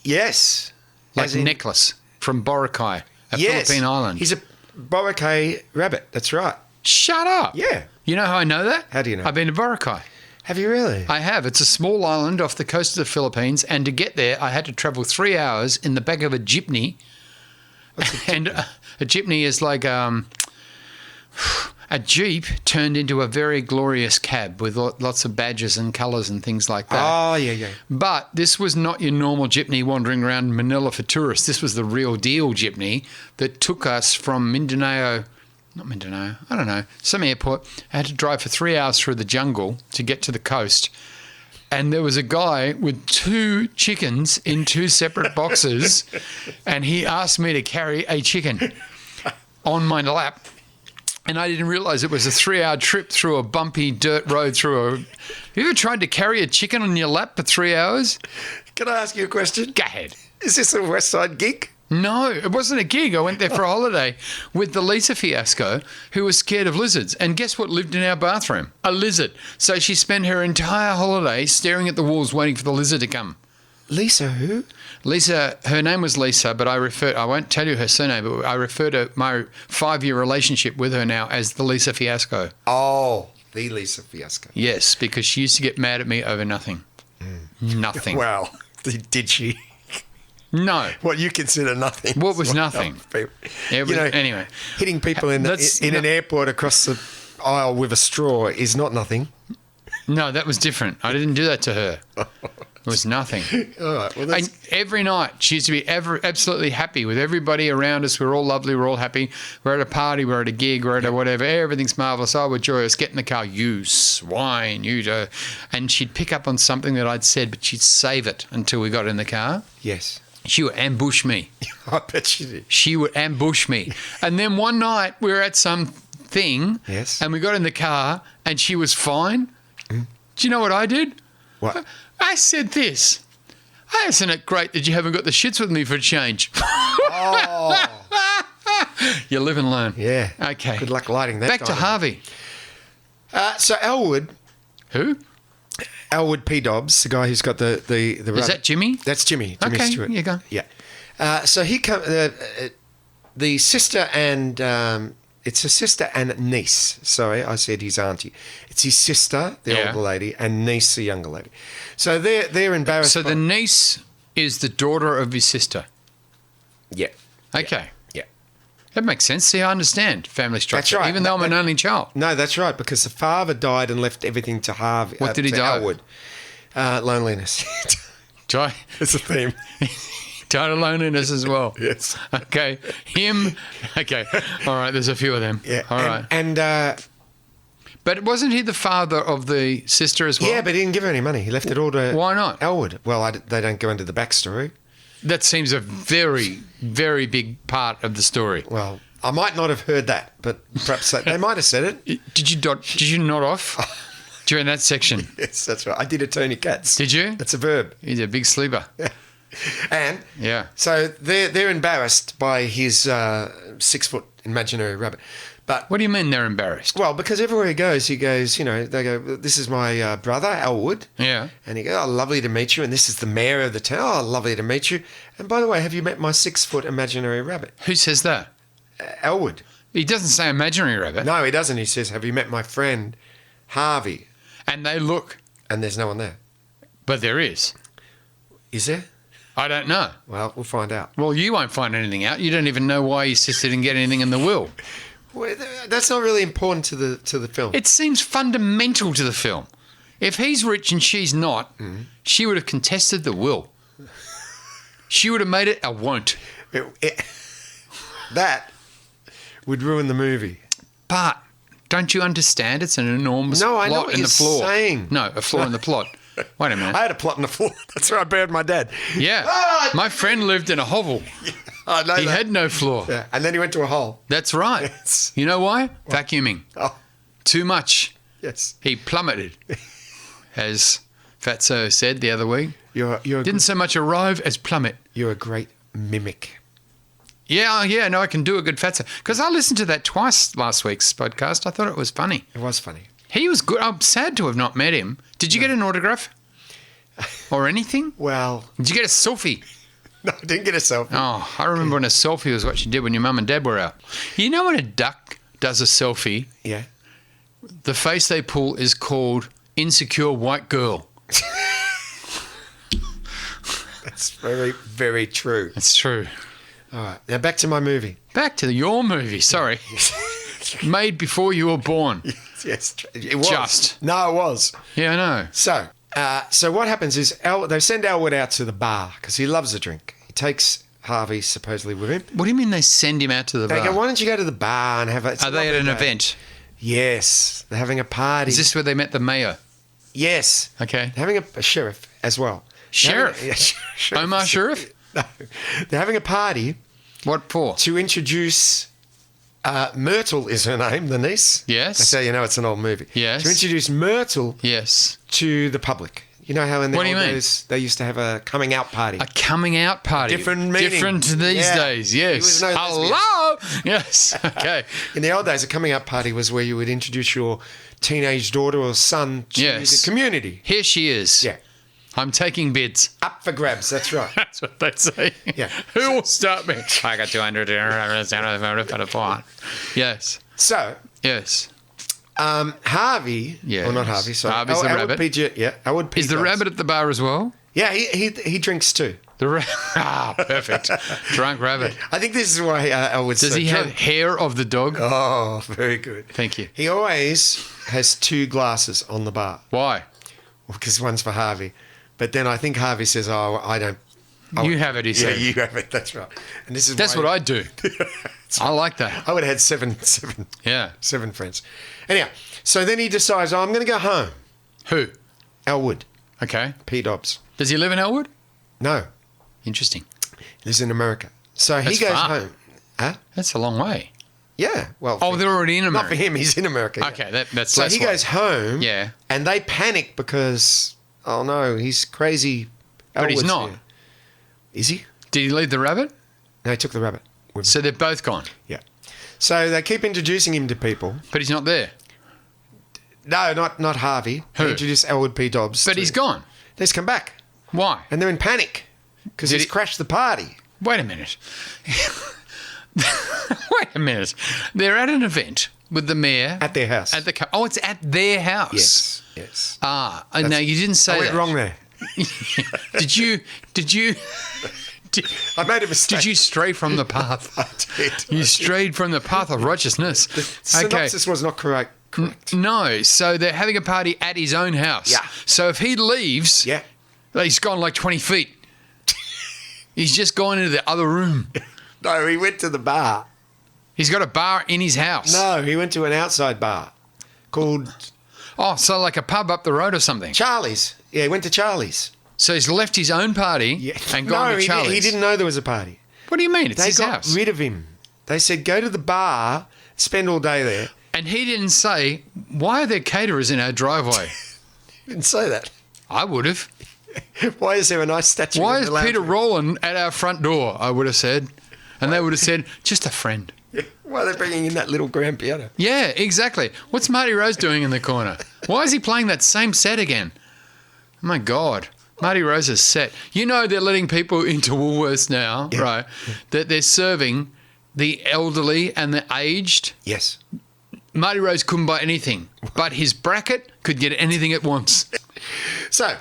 Yes. Like As in- necklace from Boracay, a yes. Philippine island. He's a Boracay rabbit. That's right. Shut up. Yeah. You know how I know that? How do you know? I've been to Boracay. Have you really? I have. It's a small island off the coast of the Philippines, and to get there, I had to travel 3 hours in the back of a jeepney. And a jeepney is like a jeep turned into a very glorious cab with lots of badges and colours and things like that. Oh, yeah. But this was not your normal jeepney wandering around Manila for tourists. This was the real deal jeepney that took us from some airport. I had to drive for 3 hours through the jungle to get to the coast. And there was a guy with 2 chickens in 2 separate boxes, and he asked me to carry a chicken on my lap. And I didn't realise it was a 3-hour trip through a bumpy dirt road Have you ever tried to carry a chicken on your lap for 3 hours? Can I ask you a question? Go ahead. Is this a West Side gig? No, it wasn't a gig. I went there for a holiday with the Lisa Fiasco, who was scared of lizards. And guess what lived in our bathroom? A lizard. So she spent her entire holiday staring at the walls waiting for the lizard to come. Lisa who? Lisa, her name was Lisa, but I won't tell you her surname, but I refer to my 5-year relationship with her now as the Lisa Fiasco. Oh, The Lisa Fiasco. Yes, because she used to get mad at me over nothing. Nothing. Well, did she? No. What you consider nothing. What was nothing? Anyway. Hitting people in an airport across the aisle with a straw is not nothing. No, that was different. I didn't do that to her. It was nothing. All right. Well, that's... And every night, she used to be absolutely happy with everybody around us. We're all lovely. We're all happy. We're at a party. We're at a gig. We're at a whatever. Everything's marvellous. Oh, we're joyous. Get in the car. You swine. You do. And she'd pick up on something that I'd said, but she'd save it until we got in the car. Yes. She would ambush me. I bet she did. She would ambush me. And then one night, we were at some thing. Yes. And we got in the car, and she was fine. Do you know what I did? What? I said this. Oh, isn't it great that you haven't got the shits with me for a change? Oh. You live and learn. Yeah. Okay. Good luck lighting that. Back to Harvey. So Elwood. Who? Elwood P. Dobbs, the guy who's got the Is that Jimmy? That's Jimmy. Jimmy Okay, Stewart. you go. Yeah. So he come the sister and it's a sister and niece. Sorry, I said his auntie. It's his sister, the older lady, and niece, the younger lady. So they're embarrassed. So the niece is the daughter of his sister. Yeah. Okay. Yeah. That makes sense. See, I understand family structure. That's right. Even though I'm an only child. No, that's right, because the father died and left everything to Harvey. What did he die of? Elwood. Loneliness. Die. It's a theme. Died of loneliness as well. Yes. Okay. Him. Okay. All right. There's a few of them. Yeah. All right. And But wasn't he the father of the sister as well? yeah, but he didn't give her any money. He left it all to Why not? Elwood. Well, they don't go into the backstory. That seems a very, very big part of the story. Well, I might not have heard that, but perhaps they might have said it. Did you nod off during that section? Yes, that's right. I did a Tony Katz. Did you? That's a verb. He's a big sleeper. And Yeah. so they're embarrassed by his 6-foot imaginary rabbit. But What do you mean they're embarrassed? well, because everywhere he goes, they go, this is my brother, Elwood. Yeah. And he goes, oh, lovely to meet you. And this is the mayor of the town. Oh, lovely to meet you. And by the way, have you met my 6-foot imaginary rabbit? Who says that? Elwood. He doesn't say imaginary rabbit. No, he doesn't. He says, have you met my friend, Harvey? And they look, And there's no one there. but there is. Is there? I don't know. Well, we'll find out. Well, you won't find anything out. You don't even know why his sister didn't get anything in the will. Well, that's not really important to the film. It seems fundamental to the film. If he's rich and she's not, she would have contested the will. She would have made it a won't. That would ruin the movie. But don't you understand? It's an enormous No, plot I know what in you're the floor. saying. No, a flaw in the plot. Wait a minute. I had a plot in the floor. That's where I buried my dad. Yeah. Ah! My friend lived in a hovel. I know He that. had no floor. Yeah. And then he went to a hole. That's right. Yes. You know why? Vacuuming. Oh, Too much. yes. He plummeted, as Fatso said the other week. You're Didn't so much arrive as plummet. a great mimic. Yeah, no, I can do a good Fatso. Because I listened to that twice last week's podcast. I thought it was funny. It was funny. He was good. I'm sad to have not met him. Did you get an autograph? Or anything? Well, Did you get a selfie? no, I didn't get a selfie. Oh, I remember when a selfie was what you did when your mum and dad were out. You know when a duck does a selfie, Yeah. the face they pull is called insecure white girl. That's very, very true. That's true. All right. Now back to my movie. Back to your movie, sorry. Made before you were born. Yes. It was. Just. No, it was. Yeah, I know. So what happens is they send Elwood out to the bar because he loves a drink. He takes Harvey supposedly with him. What do you mean they send him out to the They bar? go, why don't you go to the bar and have a... Are they at an event? Yes. They're having a party. Is this where they met the mayor? Yes. Okay. They're having a sheriff as well. Sheriff? Sheriff. Omar Sheriff? No. They're having a party What for? to introduce... Myrtle is her name, the niece. Yes. That's how you know it's an old movie. Yes. To introduce Myrtle Yes. to the public. You know how in the What do old you mean? days they used to have a coming out party. A coming out party. Different meaning. Different these Yeah. days, He yes. was no lesbian. Hello! Yes, okay. In the old days, a coming out party was where you would introduce your teenage daughter or son to Yes. the community. Here she is. Yeah. I'm taking bids. Up for grabs, that's right. That's what they say. Yeah. Who will start me? I got 200. Yes. So, Yes. Harvey, Yes. or not Harvey, sorry. Harvey's the Elwood rabbit. Elwood P. Is the Dobbs. rabbit at the bar as well? Yeah, he drinks too. Perfect. Drunk rabbit. I think this is why Elwood's Does so he have drunk. hair of the dog? Oh, very good. Thank you. He always has 2 glasses on the bar. Why? Because one's for Harvey. But then I think Harvey says, "Oh, I don't." You have it, he Yeah, said. you have it. That's right. And this is That's why what I do. I like that. I would have had seven Yeah. friends. Anyhow, so then he decides, "Oh, I'm going to go home." Who? Elwood, Okay. P. Dobbs. Does he live in Elwood? No, Interesting. he lives in America. So That's he goes far. home. Huh? That's a long way. Yeah. Well. Oh, for- they're already in not America. for him. He's in America. yeah. Okay, that's So less he way. goes home. Yeah. And they panic because, oh no, he's crazy. But he's Elwood's not. here. Is he? Did he leave the rabbit? No, he took the rabbit with him. So they're both gone. Yeah. So they keep introducing him to people. But he's not there. No, not Harvey. Who? They introduced Elwood P. Dobbs. But he's gone. He's come back. Why? And they're in panic because Did he's he- crashed the party. Wait a minute. Wait a minute. They're at an event with the mayor. At their house. Oh, it's at their house. Yes. Yes. Ah, now you didn't say I went that. wrong there. Did you I made a mistake. did you stray from the path? I did. You strayed from the path of righteousness. Synopsis was not correct. No, so they're having a party at his own house. Yeah. So if he leaves, Yeah. he's gone like 20 feet. He's just gone into the other room. No, he went to the bar. He's got a bar in his house. No, he went to an outside bar called Oh, so like a pub up the road or something. Charlie's. Yeah, he went to Charlie's. So he's left his own party and gone to Charlie's. he didn't know there was a party. What do you mean? It's They his got house. rid of him. They said, go to the bar, spend all day there. And he didn't say, why are there caterers in our driveway? He didn't say that. I would have. Why is there a nice statue? Why in is the lounge Peter room? Rowland at our front door? I would have said. And they would have said, just a friend. Why are they bringing in that little grand piano? Yeah, exactly. What's Marty Rose doing in the corner? Why is he playing that same set again? Oh my God. Marty Rose's set. You know they're letting people into Woolworths now, right? That they're serving the elderly and the aged. Yes. Marty Rose couldn't buy anything, but his bracket could get anything it wants. So,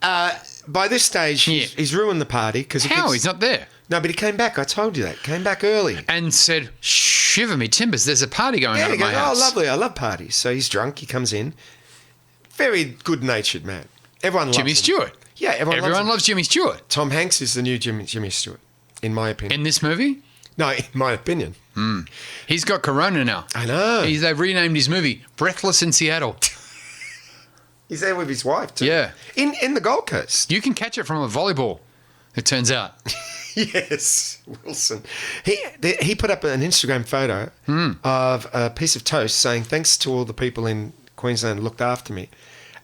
by this stage, he's ruined the party because How? He's not there. No, but he came back. I told you that. Came back early. And said, shiver me timbers, there's a party going on he at my goes, house. oh, lovely. I love parties. So he's drunk. He comes in. Very good-natured man. Everyone loves Jimmy him. Stewart. Yeah, everyone loves Jimmy Stewart. Tom Hanks is the new Jimmy Stewart, in my opinion. In this movie, No, in my opinion. he's got corona now. I know. They've renamed his movie Breathless in Seattle. He's there with his wife, too. Yeah. In the Gold Coast. You can catch it from a volleyball, it turns out. Yes, Wilson. He put up an Instagram photo of a piece of toast saying, thanks to all the people in Queensland who looked after me.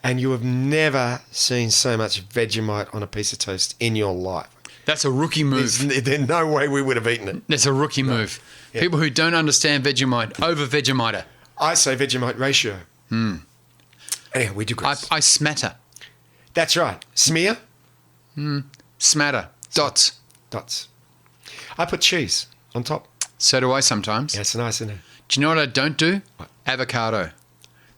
And you have never seen so much Vegemite on a piece of toast in your life. That's a rookie move. There's no way we would have eaten it. That's a rookie move. Yeah. People who don't understand Vegemite, over Vegemite. I say Vegemite ratio. Anyhow, we digress. I smatter. That's right. Smear, Smatter. Dots. dots. I put cheese on top. So do I sometimes. Yeah, it's nice, isn't it? Do you know what I don't do? Avocado.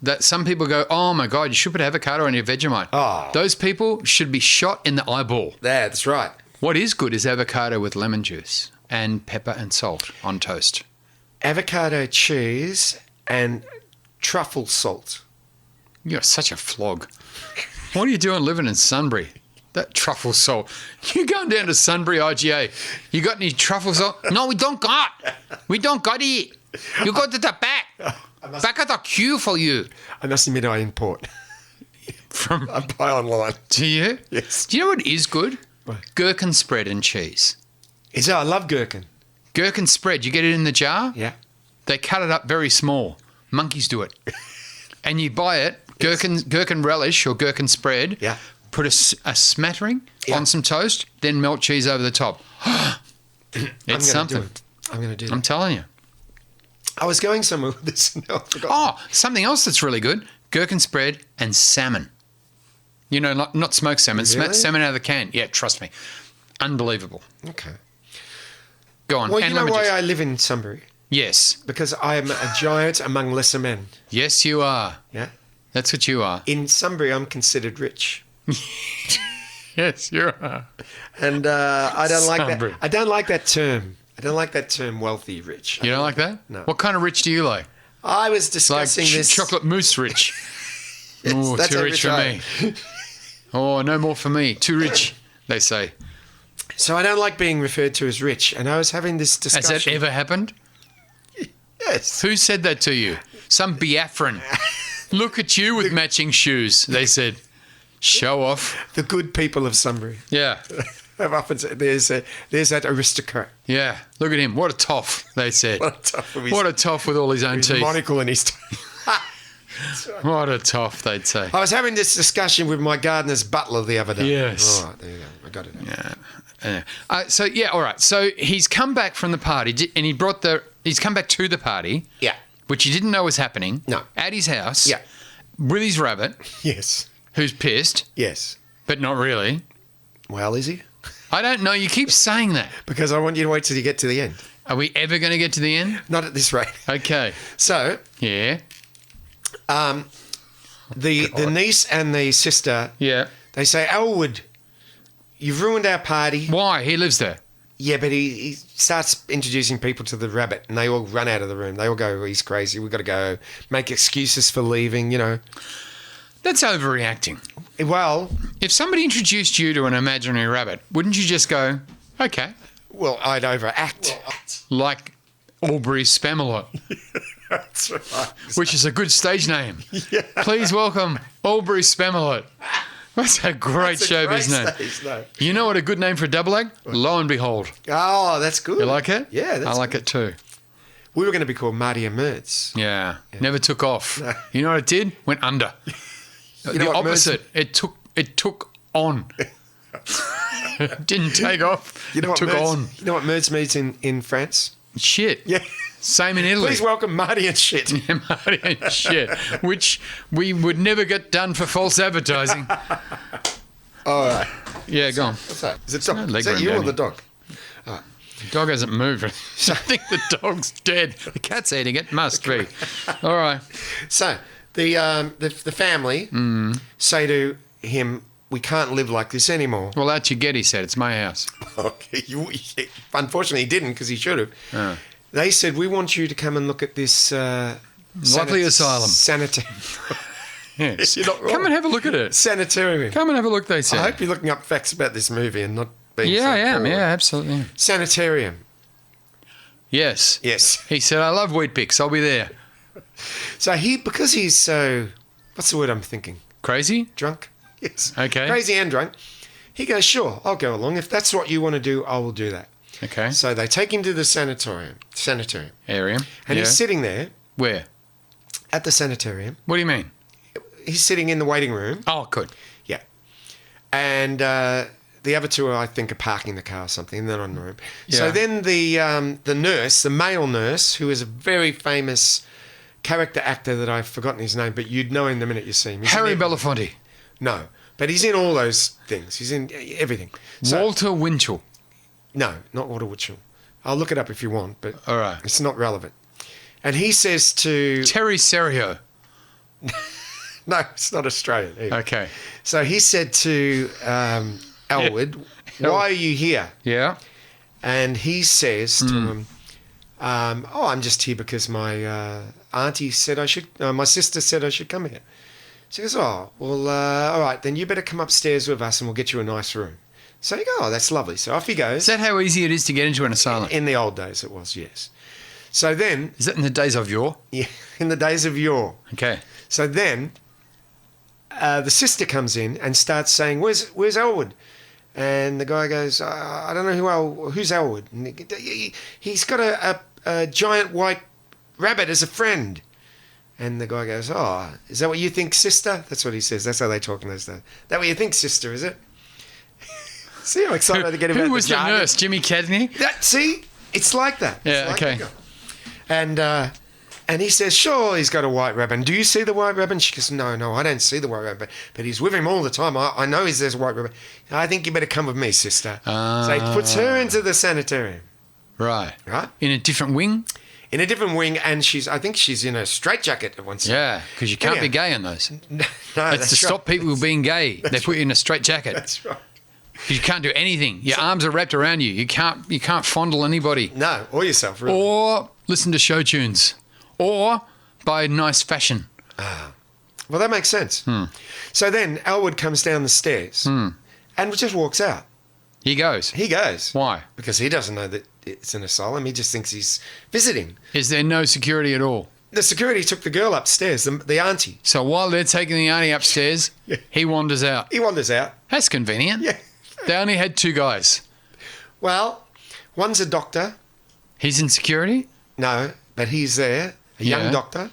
That some people go, oh my God, you should put avocado on your Vegemite. Oh. Those people should be shot in the eyeball. That's right. What is good is avocado with lemon juice and pepper and salt on toast. Avocado cheese and truffle salt. You're such a flog. What are you doing living in Sunbury? That truffle salt. You going down to Sunbury IGA. You got any truffle salt? No, we don't got. We don't got it. You go to the back. Back at the queue for you. I must admit I import. From I buy online. Do you? Yes. Do you know what is good? What? Gherkin spread and cheese. I love gherkin. Gherkin spread, you get it in the jar. Yeah. They cut it up very small. Monkeys do it. And you buy it, gherkin relish or gherkin spread. Yeah. Put a smattering Yeah. on some toast, then melt cheese over the top. It's something. I'm going to do that. I'm telling you. I was going somewhere with this and now I forgot. Oh, something else that's really good. Gherkin spread and salmon. You know, not smoked salmon. Really? Salmon out of the can. Yeah, trust me. Unbelievable. Okay. Go on. Well, and you know lemon why juice. I live in Sunbury? Yes. Because I am a giant among lesser men. Yes, you are. Yeah. That's what you are. In Sunbury, I'm considered rich. Yes, you are. And I don't like Sunbury. that. I don't like that term. I don't like that term, wealthy rich. You don't like that? No. What kind of rich do you like? I was Like discussing this. chocolate mousse rich. Yes, Oh, that's too how rich for I me. Oh, no more for me. Too rich, they say. So I don't like being referred to as rich. And I was having this Has discussion. that ever happened? Yes. Who said that to you? Some Biafran. Look at you with matching shoes, they said. Show off. The good people of Sunbury. Yeah. I've often said, there's that aristocrat. Yeah. Look at him. What a toff, they said. What a tough with his, What a toff with all his own his teeth. monocle and his What a toff, they'd say. I was having this discussion with my gardener's butler the other day. Yes. All right, there you go. I got it. Yeah. All right. So he's come back from the party and he's come back to the party, Yeah. which he didn't know was happening. No. At his house. Yeah. With his rabbit, Yes. who's pissed, Yes. but not really. Well, is he? I don't know. You keep saying that. Because I want you to wait till you get to the end. Are we ever going to get to the end? Not at this rate. Okay. So, Yeah. the niece and the sister, Yeah. they say, Elwood, you've ruined our party. Why? He lives there. Yeah, but he starts introducing people to the rabbit and they all run out of the room. They all go, he's crazy. We've got to go. Make excuses for leaving, you know. That's overreacting. Well, If somebody introduced you to an imaginary rabbit, wouldn't you just go, okay, I'd overact. like Aubrey Spamalot, That's right. which is a good stage name. Please welcome Aubrey Spamalot. That's a great showbiz name. You know what a good name for a double act? Lo and behold. Oh, that's good. You like it? Yeah, that's I like it too. We were going to be called Marty and Murds. Yeah. Never took off. You know what it did? Went under. know The what opposite. It took on. Didn't take off. You know what took Murds, on. You know what Murds means in France? Shit. Yeah. Same in Italy. Please welcome Marty and shit. Marty and shit, which we would never get done for false advertising. All right. Yeah, go on. What's that? Is it, no dog? leg Is that room you down or the here. dog? The dog hasn't moved. I think the dog's dead. The cat's eating it. Must be. All right. So the family say to him, we can't live like this anymore. Well, that's your get, he said. It's my house. Okay. Unfortunately, he didn't because he should have. Oh. They said, we want you to come and look at this... Lovely asylum. Yes. You're not wrong. Come and have a look at it. Sanitarium. Come and have a look, they said. I hope you're looking up facts about this movie and not being Yeah, so I am. forward. Yeah, absolutely. Sanitarium. Yes. Yes. He said, I love wheat picks. I'll be there. So because he's so... What's the word I'm thinking? Crazy? Drunk? Yes. Okay. Crazy and drunk. He goes, sure, I'll go along. If that's what you want to do, I will do that. Okay. So they take him to the sanitarium. Area. And Yeah. he's sitting there Where? at the sanitarium. What do you mean? He's sitting in the waiting room. Oh, good. Yeah. And the other two, I think, are parking the car or something, and they're not in the room. Yeah. So then the nurse, the male nurse, who is a very famous character actor that I've forgotten his name, but you'd know him the minute you see him. He's Harry in Belafonte. No, but he's in all those things. He's in everything. So, Walter Winchell. No, not Walter Winchell. I'll look it up if you want, but All right. it's not relevant. And he says to... Terry Serio. No, it's not Australian either. Okay. So he said to Elwood, Yeah. why are you here? Yeah. And he says to him, I'm just here because my auntie said I should, my sister said I should come here. She goes, all right, then you better come upstairs with us and we'll get you a nice room. So you go, oh, that's lovely. So off he goes. Is that how easy it is to get into an asylum? In the old days it was, yes. So then, Is that in the days of yore? yeah, in the days of yore. Okay. So then, the sister comes in and starts saying, "Where's Elwood?" And the guy goes, "I don't know who's Elwood." And he's got a giant white rabbit as a friend. And the guy goes, "Oh, is that what you think, sister?" That's what he says. That's how they talk in those days. That what you think, sister? Is it? See how excited to get him. Who was the nurse? Jimmy Cadney? See, it's like that. Yeah. It's like Okay. that. And he says, sure, he's got a white rabbit. And do you see the white rabbit? And she goes, no, I don't see the white rabbit. But he's with him all the time. I know there's a white rabbit. I think you better come with me, sister. So he puts her into the sanitarium. Right. Right? In a different wing? in a different wing, and I think she's in a straitjacket at one side. Yeah, because you can't be gay in those. No, It's that's to stop people being gay. They put you in a straitjacket. That's right. You can't do anything. Your arms are wrapped around you. You can't fondle anybody. No, or yourself, really. Or listen to show tunes. Or buy nice fashion. Well, that makes sense. So then Elwood comes down the stairs and just walks out. He goes. He goes. Why? Because he doesn't know that it's an asylum. He just thinks he's visiting. Is there no security at all? The security took the girl upstairs, the auntie. So while they're taking the auntie upstairs, he wanders out. He wanders out. That's convenient. Yeah. They only had 2 guys. Well, one's a doctor. He's in security? No, but he's there, a young doctor.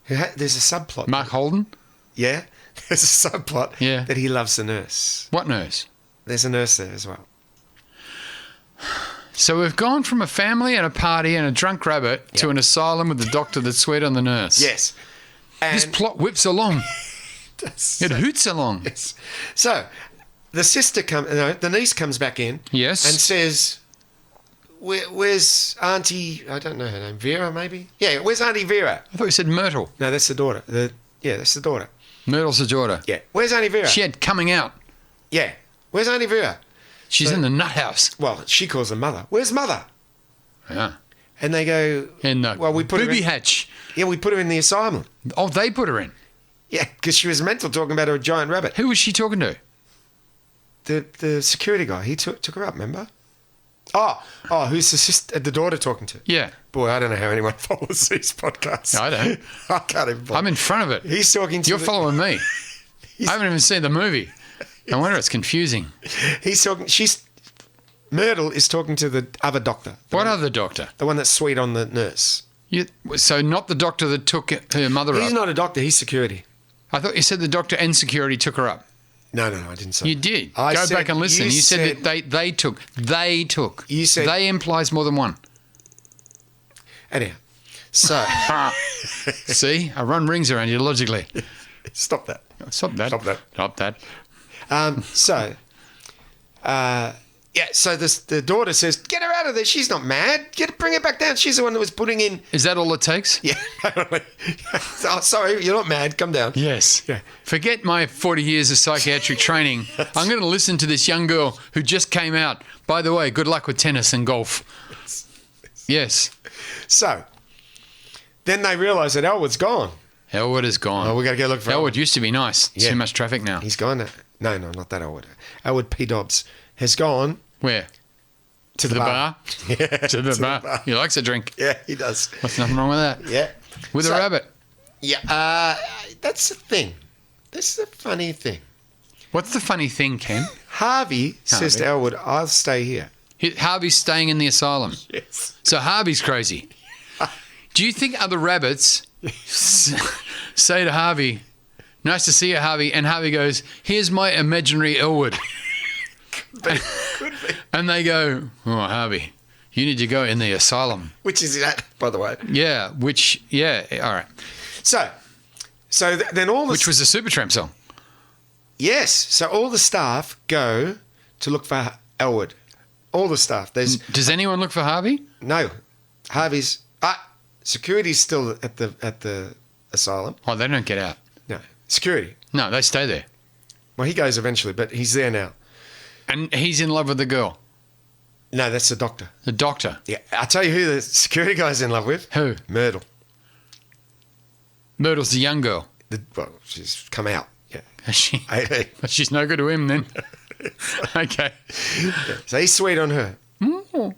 There's a subplot. Mark Holden? Yeah, there's a subplot that he loves the nurse. What nurse? There's a nurse there as well. So we've gone from a family and a party and a drunk rabbit to an asylum with a doctor that's sweet on the nurse. Yes. And This plot whips along. It hoots along. Yes. So the niece comes back in. Yes. And says, where's Auntie, I don't know her name, Vera maybe? Yeah, where's Auntie Vera? I thought you said Myrtle. No, that's the daughter. That's the daughter. Myrtle's the daughter. Yeah. Where's Auntie Vera? She had coming out. Yeah. Where's Auntie Vera? She's in the nut house. Well, she calls her mother. Where's mother? Yeah. And they go, In the well, we put her booby in, hatch. Yeah, we put her in the asylum. Oh, they put her in. Yeah, because she was mental talking about a giant rabbit. Who was she talking to? The security guy, he took her up, remember? Oh, who's the daughter talking to? Yeah. Boy, I don't know how anyone follows these podcasts. I don't. I can't even follow. I'm in front of it. He's talking to You're following me. I haven't even seen the movie. No wonder it's confusing. He's talking. Myrtle is talking to the other doctor. What other doctor? The one that's sweet on the nurse. So not the doctor that took her mother up? He's not a doctor. He's security. I thought you said the doctor and security took her up. No, I didn't say. You did. I Go said- back and listen. you You said said- that they took. They took. You said- they implies more than one. Anyhow, so See, I run rings around you logically. stop that. Stop that. Stop that. Stop that. So the daughter says, "Get her out of there. She's not mad. Bring her back down. She's the one that was putting in." Is that all it takes? Yeah. Oh, sorry, you're not mad. Come down. Yes. Yeah. Forget my 40 years of psychiatric training. I'm going to listen to this young girl who just came out. By the way, good luck with tennis and golf. Yes. So then they realise that Elwood's gone. Elwood is gone. Oh, we got to go look for Elwood. Elwood used to be nice. Yeah. Too much traffic now. He's gone. No, not that Elwood. Elwood P. Dobbs has gone Where? to the bar. Yeah. To the bar. He likes a drink. Yeah, he does. There's nothing wrong with that. Yeah. With a So- rabbit. Yeah. That's the thing. That's the funny thing. What's the funny thing, Ken? Harvey says to Elwood, "I'll stay here." Harvey's staying in the asylum. Yes. So Harvey's crazy. Do you think other rabbits say to Harvey, "Nice to see you, Harvey," and Harvey goes, "Here's my imaginary Elwood." Could be. And they go, "Oh, Harvey, you need to go in the asylum." Which is that, by the way. Yeah, all right. So then all the... Which was a Supertramp song. Yes. So all the staff go to look for Elwood. All the staff. There's... Does anyone look for Harvey? No. Harvey's... security's still at the asylum. Oh, they don't get out. No. Security. No, they stay there. Well, he goes eventually, but he's there now. And he's in love with the girl. No, that's the doctor. The doctor. Yeah. I'll tell you who the security guy's in love with. Who? Myrtle. Myrtle's the young girl. Well, she's come out. Yeah. She, 18. but she's no good to him then. Okay. So he's sweet on her. Mm.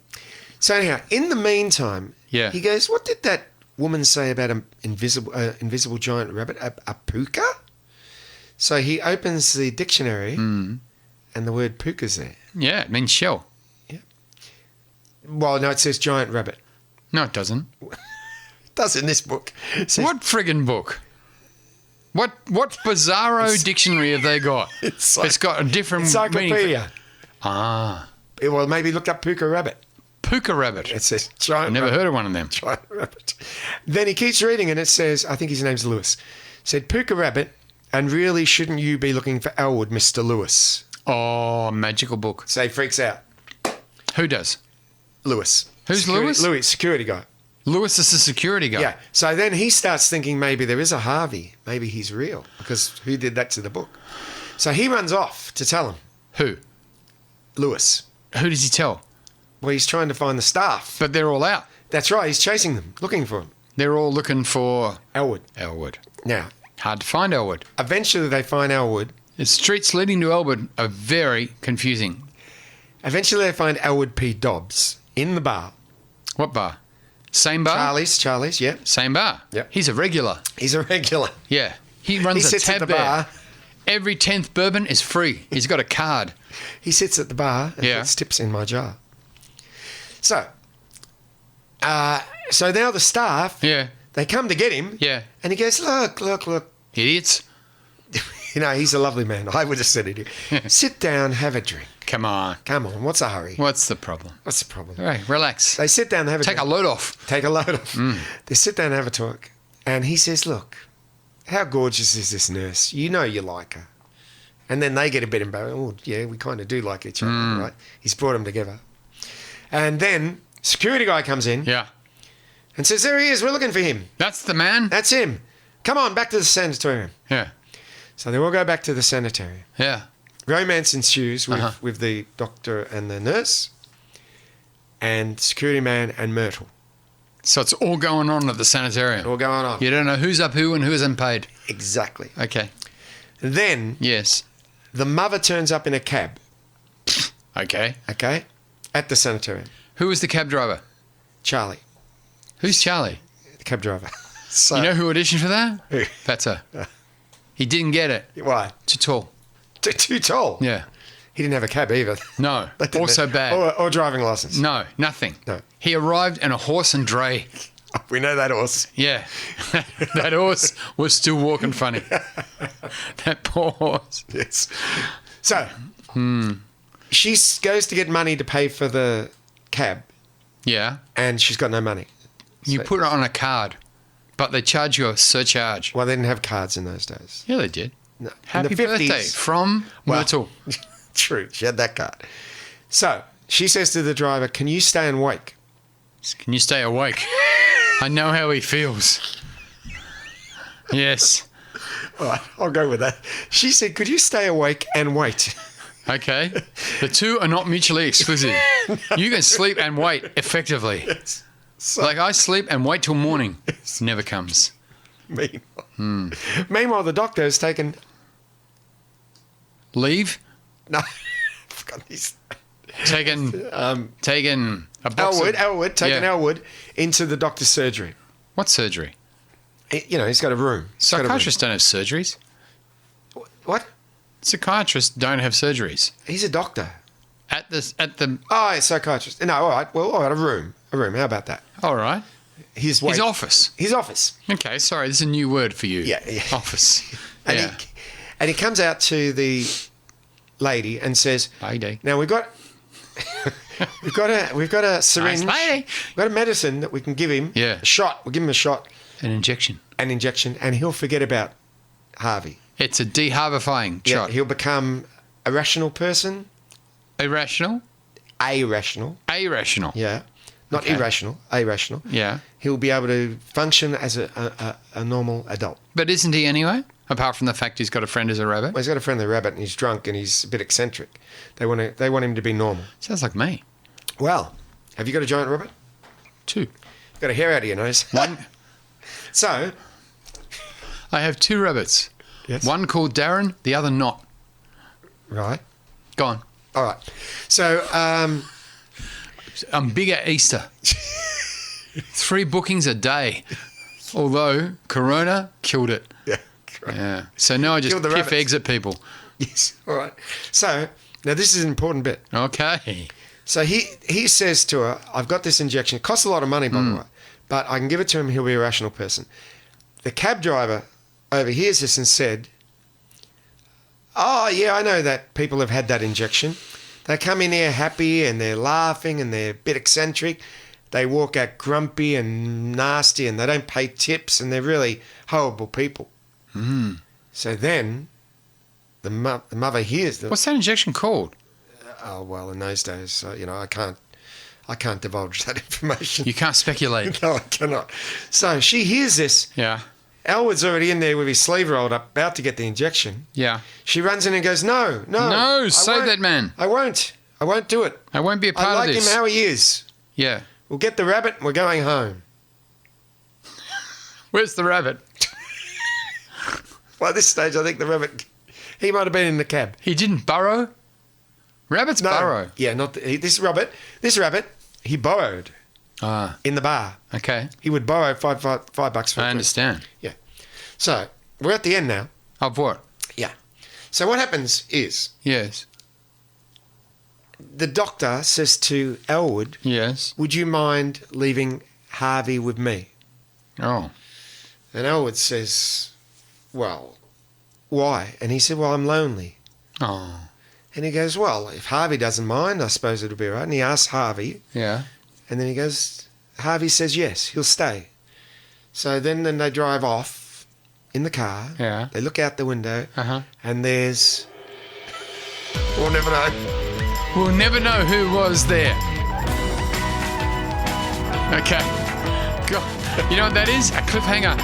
So anyhow, in the meantime, Yeah. he goes, "What did that woman say about an invisible giant rabbit? A puka?" So he opens the dictionary, and the word puka's there. Yeah, it means shell. Well, no, it says giant rabbit. No, it doesn't. It does in this book. It says, What friggin' book? What bizarro dictionary have they got? It's got a different meaning. encyclopedia? Ah, Well, maybe look up puka rabbit. puka rabbit. It says giant I've never rabbit. heard of one of them. Giant rabbit. Then he keeps reading, and it says, I think his name's Lewis. Said puka rabbit, and really shouldn't you be looking for Elwood, Mr. Lewis? Oh, magical book. So he freaks out. Who does? Lewis. Who's Lewis? Lewis, security guy. Lewis is the security guy. Yeah. So then he starts thinking maybe there is a Harvey. Maybe he's real because who did that to the book? So he runs off to tell him. Who? Lewis. Who does he tell? Well, he's trying to find the staff. But they're all out. That's right. He's chasing them, looking for them. They're all looking for Elwood. Now, Hard to find Elwood. eventually they find Elwood. The streets leading to Elwood are very confusing. Eventually they find Elwood P. Dobbs in the bar. What bar? Same bar? Charlie's, yeah. Same bar. Yep. He's a regular. He's a regular. Yeah. He runs He a sits at tab the there. bar. Every 10th bourbon is free. He's got a card. He sits at the bar and Yeah. puts tips in my jar. So now the staff, Yeah. they come to get him. Yeah. And he goes, look. Idiots. You know, he's a lovely man. I would have said it. Sit down, have a drink. Come on. Come on, what's a hurry? What's the problem? What's the problem? All right, relax. They sit down and have a Take a drink. load off. Take a load off. They sit down and have a talk. And he says, look, how gorgeous is this nurse? You know you like her. And then they get a bit embarrassed. Oh, yeah, we kind of do like each other, right? He's brought them together. And then security guy comes in Yeah. and says, there he is. We're looking for him. That's the man. That's him. Come on, back to the sanatorium. Yeah. So they all go back to the sanitarium. Yeah. Romance ensues with the doctor and the nurse and security man and Myrtle. So it's all going on at the sanitarium. All going on. You don't know who's up who and who isn't paid. Exactly. Okay. Then Yes. the mother turns up in a cab, Okay. okay, at the sanitarium. Who was the cab driver? Charlie, Who's Charlie? the cab driver. So, You know who auditioned for that? Who? Fatso. He didn't get it. why? Too tall. Too tall. Yeah. He didn't have a cab either. No. That didn't- Also bad. Or driving license. No, nothing. No. He arrived in a horse and dray. We know that horse. Yeah. That horse was still walking funny. That poor horse. Yes. So, she goes to get money to pay for the cab, Yeah. and she's got no money. You So- put it on a card, but they charge you a surcharge. Well, they didn't have cards in those days. Yeah, they did. No. Happy in the 50s, birthday from Well- Myrtle. True, she had that card. So, she says to the driver, can you stay and wake? Can you stay awake? I know how he feels. Yes. All right, I'll go with that. She said, could you stay awake and wait? Okay. The two are not mutually exclusive. You can sleep and wait effectively. So, Like I sleep and wait till morning. Never comes. Meanwhile, the doctor has taken... Leave. No, I forgot his... Taken a box Elwood, taking Yeah. Elwood into the doctor's surgery. What surgery? You know, he's got a room. He's got a room. Psychiatrists don't have surgeries. What? Psychiatrists don't have surgeries. He's a doctor. At the Oh, a psychiatrist. No, all right. Well, all right, a room. A room. How about that? all right. His His office. His office. Okay, sorry, this is a new word for you. Yeah. Office. And, Yeah. and he comes out to the lady and says, Lady. now we've got a syringe. Nice lady. We've got a medicine that we can give him. Yeah. A shot. We'll give him a shot, An injection. an injection, and he'll forget about Harvey. It's a deharvifying Yeah, shot. he'll become a rational person. Irrational. Irrational. Irrational. Yeah. Not Okay. irrational. Irrational. Yeah. He'll be able to function as a normal adult. But isn't he anyway? Apart from the fact he's got a friend who's a rabbit. Well, he's got a friendly rabbit and he's drunk and he's a bit eccentric. They want him to be normal. Sounds like me. Well, have you got a giant rabbit? 2. You've got a hair out of your nose. One. So, I have 2 rabbits. Yes. One called Darren, the other not. right. Go on. All right. So, I'm big at Easter. 3 bookings a day. Although Corona killed it. yeah. Right. Yeah. So now I just Killed the piff rabbits. eggs at people. Yes. All right. So, now this is an important bit. Okay. So he says to her, I've got this injection. It costs a lot of money, by the way, but I can give it to him. He'll be a rational person. The cab driver overhears this and said, oh, yeah, I know that people have had that injection. They come in here happy and they're laughing and they're a bit eccentric. They walk out grumpy and nasty and they don't pay tips and they're really horrible people. So then the mother hears them. What's that injection called? Oh, well, in those days, I I can't divulge that information. You can't speculate. No, I cannot. So she hears this. Yeah. Elwood's already in there with his sleeve rolled up, about to get the injection. Yeah. She runs in and goes, no. No, I save won't. that man. I won't do it. I won't be a part I like of this. him how he is. Yeah. We'll get the rabbit and we're going home. Where's the rabbit? Well, at this stage, I think the rabbit, he might have been in the cab. He didn't burrow? Rabbits burrow. Yeah, not this rabbit. This rabbit, he borrowed in the bar. Okay. He would borrow $5 for a I drink. understand. Yeah. So we're at the end now. Of what? Yeah. So what happens is Yes. the doctor says to Elwood, Yes. would you mind leaving Harvey with me? Oh. And Elwood says, well, why? And he said, well, I'm lonely. Oh. And he goes, well, if Harvey doesn't mind, I suppose it'll be all right. And he asks Harvey, Yeah. and then he goes, Harvey says yes, he'll stay. So then they drive off in the car. Yeah. They look out the window, Uh-huh. and there's... We'll never know. We'll never know who was there. Okay. God. You know what that is? A cliffhanger.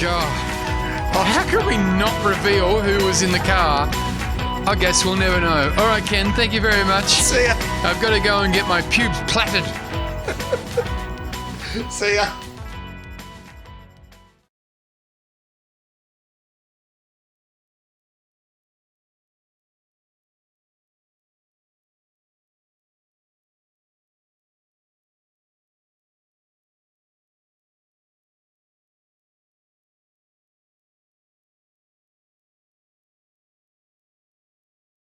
God. How can we not reveal who was in the car? I guess we'll never know. All right, Ken, thank you very much. See ya. I've got to go and get my pubes plaited. See ya.